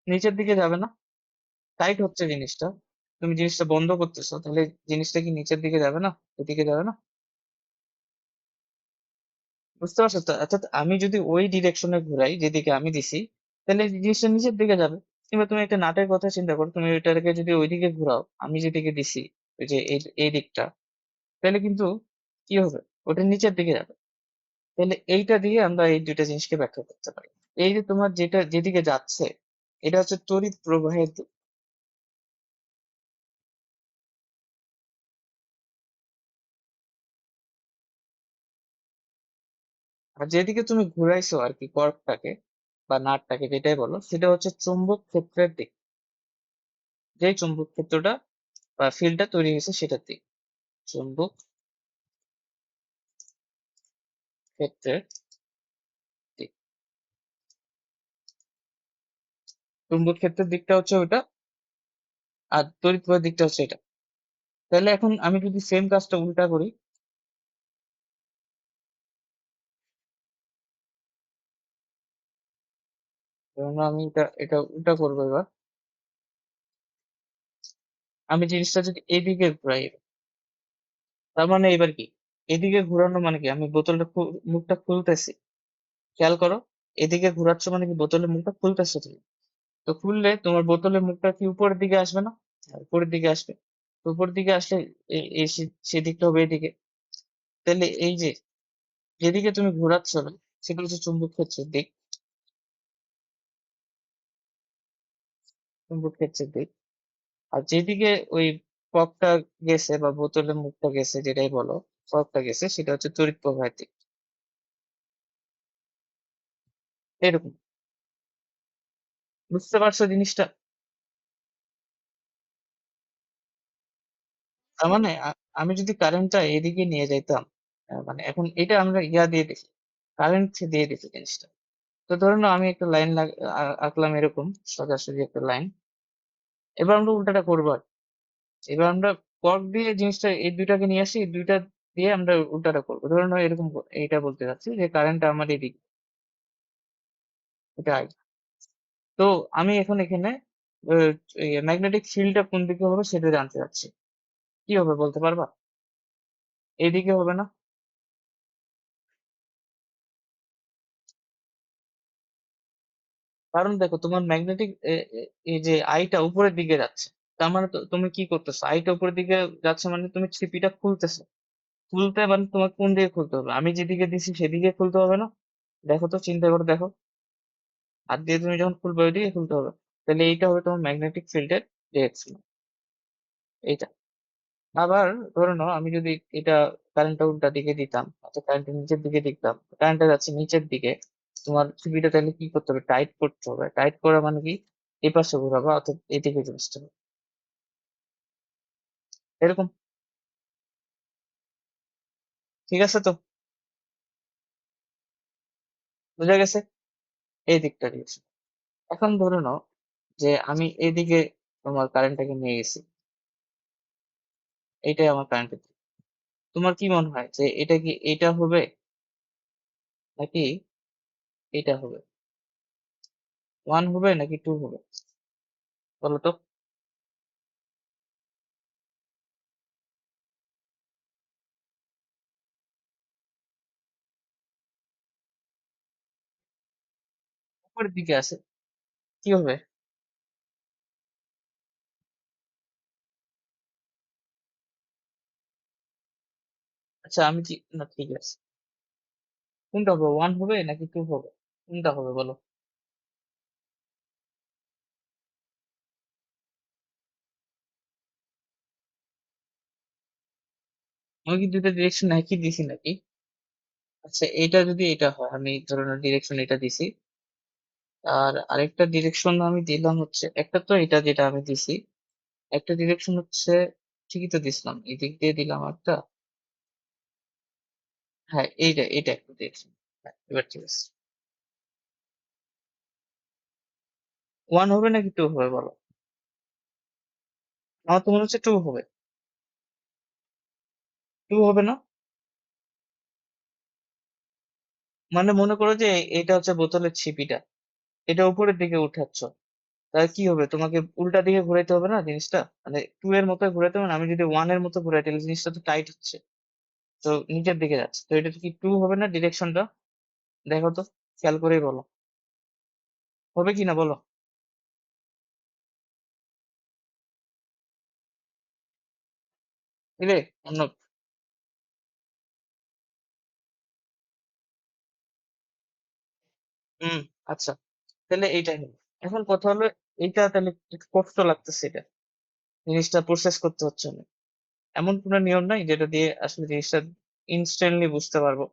নিচের দিকে যাবে না? টাইট হচ্ছে জিনিসটা, তুমি জিনিসটা বন্ধ করতেছো, তাহলে জিনিসটা কি নিচের দিকে যাবে না, ওদিকে যাবে না? বুঝতে পারছো তো? অর্থাৎ আমি যদি ওই ডিরেকশনে ঘুরাই যেদিকে আমি দিছি, তাহলে জিনিসটা নিচের দিকে যাবে। কিংবা তুমি একটা নাটের কথা চিন্তা করো, তুমি ওইটাকে যদি ওইদিকে ঘুরাও, আমি যেদিকে দিছি, ওই যে এই দিকটা, তাহলে কিন্তু কি হবে, ওটা নিচের দিকে যাবে। তাহলে এইটা দিয়ে আমরা এই দুইটা জিনিসকে ব্যাখ্যা করতে পারি। এই যে তোমার যেটা যেদিকে যাচ্ছে, এটা হচ্ছে তড়িৎ প্রবাহের দিক। আর যেদিকে তুমি ঘুরাইছো আর কি কর্কটাকে বা নাটটাকে, যেটাই বলো, সেটা হচ্ছে চুম্বক ক্ষেত্রের দিক। যেই চুম্বক ক্ষেত্রটা বা ফিল্ডটা তৈরি হয়েছে সেটার দিক, চুম্বক ক্ষেত্রের দিক। চুম্বক ক্ষেত্রের দিকটা হচ্ছে ওটা, আর তড়িৎ প্রবাহের দিকটা হচ্ছে এটা। তাহলে এখন আমি যদি সেম কাজটা উল্টা করি, ধরুন আমি এটা এটা উল্টা করবো এবার, আমি জিনিসটা যদি এদিকে ঘুরাই, তার মানে এবার কি, এদিকে ঘুরানো মানে কি, আমি বোতলটা মুখটা খুলতেছি, খেয়াল করো, এদিকে ঘুরাচ্ছ মানে কি বোতলের মুখটা খুলতেছো তুমি। তো খুললে তোমার বোতলের মুখটা কি উপরের দিকে আসবে না? হ্যাঁ, উপরের দিকে আসবে। তো উপরের দিকে আসলে সেদিকটা হবে এদিকে। তাহলে এই যে যেদিকে তুমি ঘোরাচ্ছ না, সেটা হচ্ছে চুম্বক ক্ষেত্রের দিক, চুম্বক ক্ষেত্রের দিক। আর যেদিকে ওই ককটা গেছে বা বোতলের মুখটা গেছে, যেটাই বলো, ককটা গেছে, সেটা হচ্ছে তড়িৎ প্রবাহের দিক। এরকম, বুঝতে পারছো জিনিসটা? তার মানে আমি যদি কারেন্টটা এদিকে নিয়ে যাইতাম, মানে এখন এটা আমরা দিয়ে দেখি, কারেন্ট দিয়ে দেখি জিনিসটা। তো ধরে নাও আমি একটা লাইন আঁকলাম এরকম, সোজাসুজি একটা লাইন। এবার আমরা উল্টাটা করবো আর কি। এবার আমরা কর্ক দিয়ে জিনিসটা এই দুইটাকে নিয়ে আসি, এই দুইটা দিয়ে আমরা উল্টাটা করবো। ধরে নাও এরকম এইটা বলতে চাচ্ছি যে কারেন্টটা আমার এদিকে, এটা I। তো আমি এখন এখানে ম্যাগনেটিক ফিল্ডটা কোন দিকে হবে সেটা জানতে চাচ্ছি। কি হবে বলতে পারবা? এইদিকে হবে না? কারণ দেখো তোমার ম্যাগনেটিক এই যে আইটা উপরের দিকে যাচ্ছে, তার মানে তুমি কি করতেছো, আইটা উপরের দিকে যাচ্ছে মানে তুমি ছিপিটা খুলতেছো। খুলতে মানে তোমার কোন দিকে খুলতে হবে, আমি যেদিকে দিছি সেদিকে খুলতে হবে না? দেখো তো, চিন্তা করে দেখো, হাত দিয়ে তুমি যখন খুলবে ওইদিকে খুলতে হবে। তাহলে এইটা হবে তোমার ম্যাগনেটিক ফিল্ডের ডিরেকশন, এইটা। আবার ধরে নাও আমি যদি এটা কারেন্টটা উল্টা দিকে দিতাম অর্থাৎ কারেন্টের নিচের দিকে দিতাম, কারেন্টটা যাচ্ছে নিচের দিকে, তোমার ছবিটা তাহলে কি করতে হবে? টাইট করতে হবে। টাইট করা মানে কি? এই পাশে ঘোরাবা অর্থাৎ এদিকে জিনিসটা হবে। এরকম। ঠিক আছে তো? বোঝা গেছে? এই দিকটা দিয়েছে। এখন ধরে নাও যে আমি এইদিকে তোমার কারেন্টটাকে নিয়ে গেছি, এইটাই আমার কারেন্টের দিক। তোমার কি মনে হয় যে এটা কি এটা হবে নাকি এটা হবে? ওয়ান হবে নাকি টু হবে? বলো তো। উপরের দিকে আছে, কি হবে? আচ্ছা আমি কি, না ঠিক আছে, কোনটা হবে? ওয়ান হবে নাকি টু হবে? কোনটা হবে বলো? আমি কি দুইটা ডিরেকশন একই দিছি নাকি? আচ্ছা এটা যদি এটা হয়, আমি ধরুন ডিরেকশন এটা দিছি, আর আরেকটা ডিরেকশন আমি দিলাম হচ্ছে, একটা তো এটা যেটা আমি দিছি, একটা ডিরেকশন হচ্ছে, ঠিকই তো দিছিলাম, এই দিক দিয়ে দিলাম একটা। হ্যাঁ এইটা, এটা একটা ডিরেকশন। হ্যাঁ এবার ঠিক আছে। ওয়ান হবে নাকি টু হবে বলো? আমার তো মনে হচ্ছে টু হবে। টু হবে না? মানে মনে করো যে এটা হচ্ছে বোতলের ছিপিটা, এটা উপরের দিকে উঠাচ্ছ, তাহলে কি হবে? তোমাকে উল্টা দিকে ঘুরাইতে হবে না জিনিসটা, মানে টু এর মতো ঘুরাইতে হবে না। আমি যদি ওয়ান এর মতো ঘুরাই তাহলে জিনিসটা তো টাইট হচ্ছে, তো নিচের দিকে যাচ্ছে, তো এটা কি টু হবে না ডিরেকশনটা? দেখো তো, খেয়াল করেই বলো, হবে কি না বলো। বুঝলে? অন্য। হুম। আচ্ছা, তাহলে এইটাই হলো। এখন কথা হলো, এইটা তাহলে একটু কষ্ট লাগতেছে, এটা জিনিসটা প্রসেস করতে হচ্ছে না। এমন কোনো নিয়ম নাই যেটা দিয়ে আসলে জিনিসটা ইনস্ট্যান্টলি বুঝতে পারবো।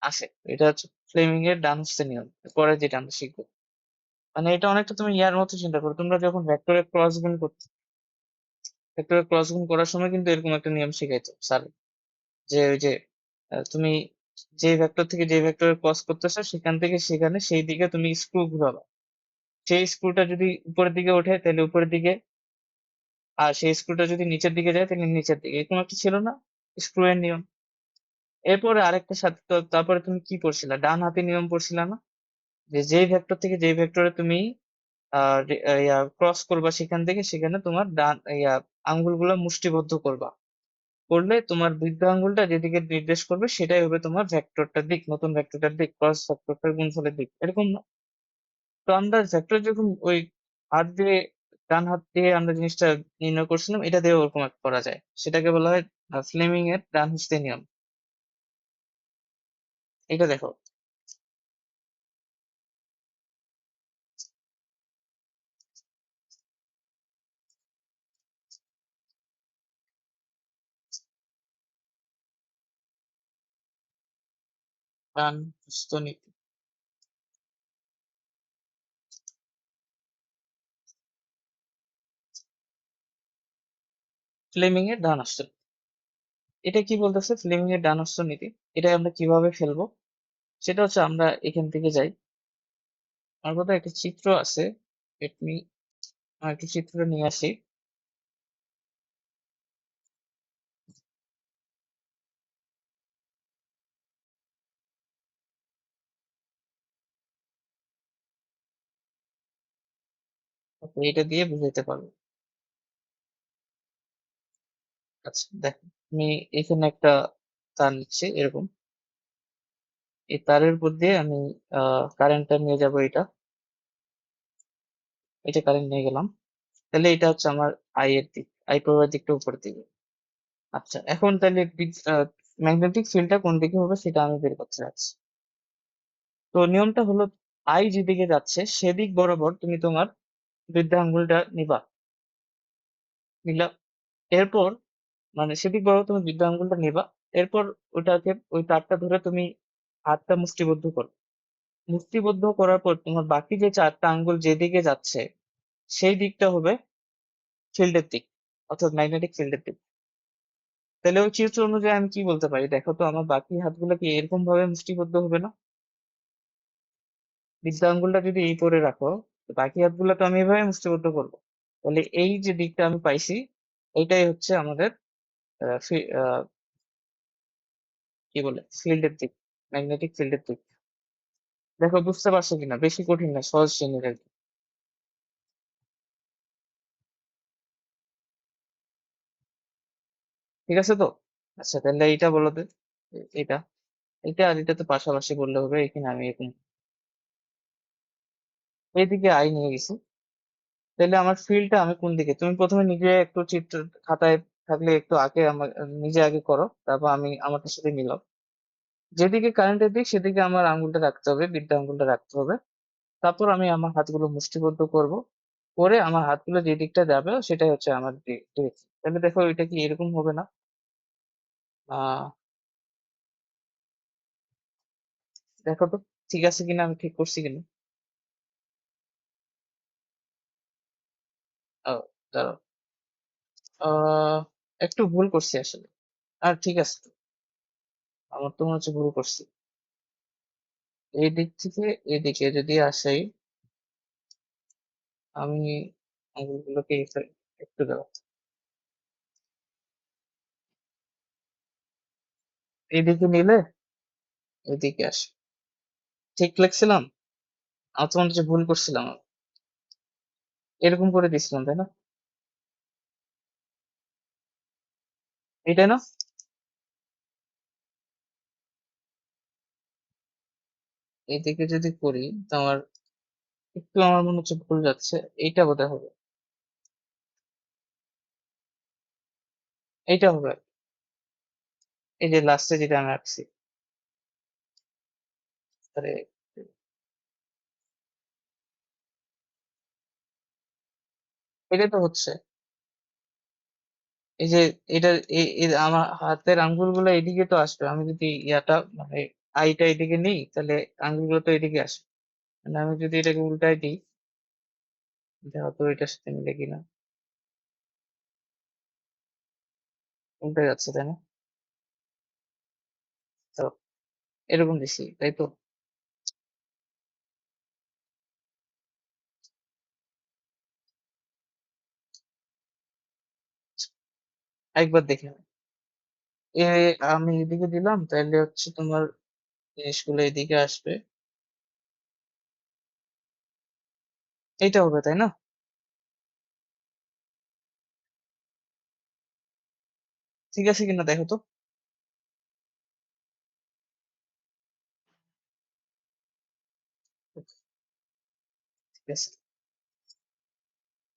আছে, এটা হচ্ছে ফ্লেমিং এর ডান হস্তের নিয়ম, পরে যেটা আমরা শিখবো। মানে এটা অনেকটা তুমি ইয়ার মতো চিন্তা করো, তোমরা যখন ভেক্টরের ক্রস গুণ করতে, ভেক্টরের ক্রস গুণ করার সময় কিন্তু এরকম একটা নিয়ম শিখাইতো স্যার, যে ওই যে তুমি যে ভেক্টর থেকে যে ভেক্টরের ক্রস করতেছো সেখান থেকে সেখানে সেই দিকে তুমি স্ক্রু ঘুরাবা, সেই স্ক্রুটা যদি উপরের দিকে ওঠে তাহলে উপরের দিকে, আর সেই স্ক্রুটা যদি নিচের দিকে যায় তাহলে নিচের দিকে, এরকম একটা ছিল না স্ক্রু এর নিয়ম? এরপরে আরেকটা সাথে তারপরে তুমি কি পড়ছিলা, ডান হাতে নিয়ম পড়ছিলা না? যে যেই ভেক্টর থেকে যেই ভেক্টরে তুমি ক্রস করবা সেখান থেকে সেখানে তোমার ডান আঙ্গুলগুলো মুষ্টিবদ্ধ করবা, করলে তোমার বৃদ্ধ আঙ্গুলটা যেদিকে নির্দেশ করবে সেটাই হবে তোমার ভেক্টরটার দিক, নতুন ভেক্টরটার দিক, ক্রস ভেক্টরটার গুণফলের দিক, এরকম না? তো আমরা ভেক্টর যখন ওই হাত দিয়ে, ডান হাত দিয়ে আমরা জিনিসটা নির্ণয় করছিলাম, এটা দিয়ে ওরকম একটা করা যায়, সেটাকে বলা হয় ফ্লেমিং এর ডান হস্তে নিয়ম। এটা দেখো, ডান হস্ত নীতি, ফ্লেমিং এর ডান হস্ত। এটা কি বলতেছে ফ্লেমিং এর ডান হস্ত নীতি? এটা আমরা কিভাবে ফেলবো? সেটা হচ্ছে আমরা এখান থেকে যাই, আমার কথা একটা চিত্র আছে, let me একটু চিত্রটা নিয়ে আসি। তো এটা দিয়ে বুঝাইতে পারবো। আচ্ছা দেখো, আমি এখানে একটা তার নিচ্ছি এরকম, এই তারের উপর দিয়ে আমি কারেন্টটা নিয়ে যাব, এটা কারেন্ট নিয়ে গেলাম, তাহলে এটা হচ্ছে আমার আই এর দিক, আই প্রবাহের দিকটা উপরের দিকে। আচ্ছা এখন তাহলে ম্যাগনেটিক ফিল্ডটা কোন দিকে হবে সেটা আমি বের করতে চাচ্ছি। তো নিয়মটা হলো, আই যেদিকে যাচ্ছে সেদিক বরাবর তুমি তোমার বৃদ্ধা আঙ্গুলটা নিবা, নিলা। এরপর মানে সেদিক বরাবর তুমি বৃদ্ধ আঙ্গুলটা নিবা। এরপর ওটাকে ওই তারটা ধরে তুমি হাতটা মুষ্টিবদ্ধ করো। মুষ্টিবদ্ধ করার পর তোমার বাকি যে ৪ টা আঙ্গুল যেদিকে যাচ্ছে সেই দিকটা হবে ফিল্ডের দিক, অর্থাৎ ম্যাগনেটিক ফিল্ডের দিক। তাহলে ওই চিত্র অনুযায়ী আমি কি বলতে পারি দেখো তো, আমার বাকি হাতগুলো কি এরকম ভাবে মুষ্টিবদ্ধ হবে না? বৃদ্ধ আঙ্গুলটা যদি এই করে রাখো, তো বাকি হাতগুলো তো আমি এভাবে মুষ্টিবদ্ধ করবো। তাহলে এই যে দিকটা আমি পাইছি, এইটাই হচ্ছে আমাদের কি বলে ফিল্ডের দিক, ম্যাগনেটিক ফিল্ডের দিক। দেখো বুঝতে পারছো কিনা, বেশি কঠিন না, সহজ শ্রেণীর আর কি। ঠিক আছে তো? আচ্ছা তাহলে এইটা বলো তো, এটা এটা আর এটা তো পাশাপাশি বললে হবে। এখানে আমি এখন এইদিকে আই নিয়ে গেছি। তাহলে আমার ফিল্ডটা আমি কোন দিকে, তুমি প্রথমে নিজে একটু চিত্র খাতায় থাকলে একটু আগে আমার নিজে আগে করো, তারপর আমি আমাদের সাথে মিলাও। যেদিকে কারেন্টের দিক সেদিকে আমার আঙ্গুলটা রাখতে হবে, বৃদ্ধ আঙ্গুলটা রাখতে হবে। তারপর আমি আমার হাতগুলো মুষ্টিবদ্ধ করব, করে আমার হাতগুলো যে দিকটা যাবে সেটাই হচ্ছে আমার ডিরেকশন। তাহলে দেখো এটা কি এরকম হবে না? আহ দেখো তো ঠিক আছে কিনা, আমি ঠিক করছি কিনা। ও, দাঁড়াও। আহ একটু ভুল করছি আসলে। আর ঠিক আছে তো, আমার তো মনে হচ্ছে ভুল করছি। এই দিক থেকে এদিকে যদি আসি, আমি আঙ্গুলগুলোকে একটু দাও, এইদিকে নিলে এদিকে আসে। ঠিক লিখছিলাম? আমার তো মনে হচ্ছে ভুল করছিলাম। এরকম করে দিছিলাম তাই না? এটাই না? এদিকে যদি করি তো আমার একটু, আমার মনে হচ্ছে ভুল যাচ্ছে। এইটা বোধহয় হবে, এইটা হবে। এই যে লাস্টে যেটা আমি রাখছি, আরে এটা তো হচ্ছে, এই যে এটা আমার হাতের আঙ্গুলগুলো এদিকে তো আসবে। আমি যদি ইয়াটা মানে আইটা এদিকে নিই তাহলে আঙ্গুলগুলো তো এদিকে আসবে। মানে আমি যদি এটাকে উল্টাই দিই, দেখো তো এটার সাথে মিলে কিনা। উল্টে যাচ্ছে তাই না? তো এরকম দিছি তাই তো? একবার দেখে নাও। এ আমি এদিকে দিলাম তাহলে হচ্ছে তোমার জিনিসগুলো এদিকে আসবে। এইটা হবে তাই না? ঠিক আছে কিনা দেখো তো। ঠিক আছে।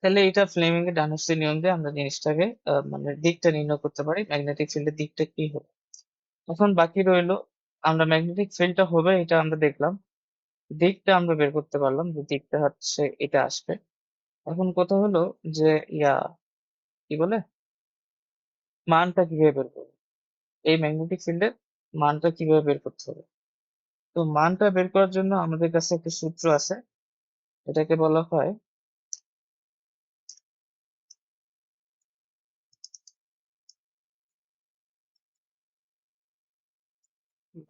তাহলে এটা ফ্লেমিং এর ডানহস্তের নিয়ম দিয়ে আমরা জিনিসটাকে মানে দিকটা নির্ণয় করতে পারি, ম্যাগনেটিক ফিল্ডের দিকটা কি হবে। এখন বাকি রইলো, আমরা ম্যাগনেটিক ফিল্ডটা হবে এটা আমরা দেখলাম, দিকটা আমরা বের করতে পারলাম যে দিকটা হচ্ছে এটা আসবে। এখন কথা হলো যে ইয়া কি বলে, মানটা কিভাবে বের করবো, এই ম্যাগনেটিক ফিল্ডের মানটা কিভাবে বের করতে হবে। তো মানটা বের করার জন্য আমাদের কাছে একটা সূত্র আছে, এটাকে বলা হয়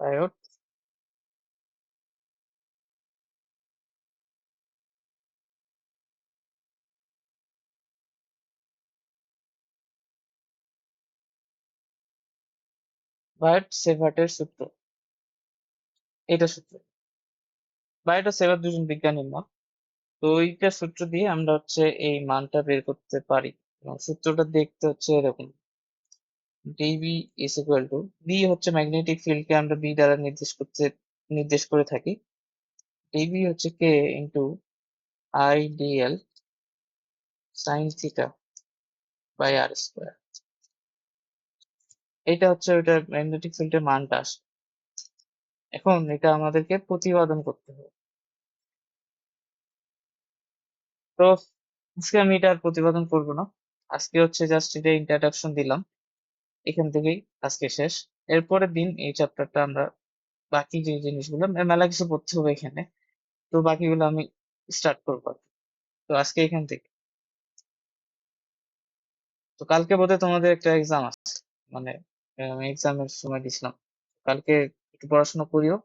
বায়ট বায়ট সেভার্টের সূত্র। এটা সূত্র, বায়ট আর সেভার দুজন বিজ্ঞানীর নাম। তো এইটা সূত্র দিয়ে আমরা হচ্ছে এই মানটা বের করতে পারি। এবং সূত্রটা দেখতে হচ্ছে এরকম, d B is equal to, B হচ্ছে ম্যাগনেটিক ফিল্ডকে আমরা বি দ্বারা নির্দেশ করে থাকি। ডিবি হচ্ছে k into I d l sine theta by r square. এটা হচ্ছে ওইটা ম্যাগনেটিক ফিল্ডের মানটা আসে। এখন এটা আমাদেরকে প্রতিপাদন করতে হবে। তো আজকে আমি এটা আর প্রতিপাদন করবো না, আজকে হচ্ছে জাস্ট এটা ইন্ট্রোডাকশন দিলাম। এখান থেকেই আজকে শেষ। এরপরের দিন এই চ্যাপ্টারটা আমরা বাকি যে জিনিসগুলো মেলা কিছু পড়তে হবে এখানে। তো বাকিগুলো আমি স্টার্ট করবো আরকি। তো আজকে এখান থেকে। তো কালকে বোধহয় তোমাদের একটা এক্সাম আছে। মানে আমি এক্সামের সময় দিছিলাম। কালকে একটু পড়াশোনা করিও।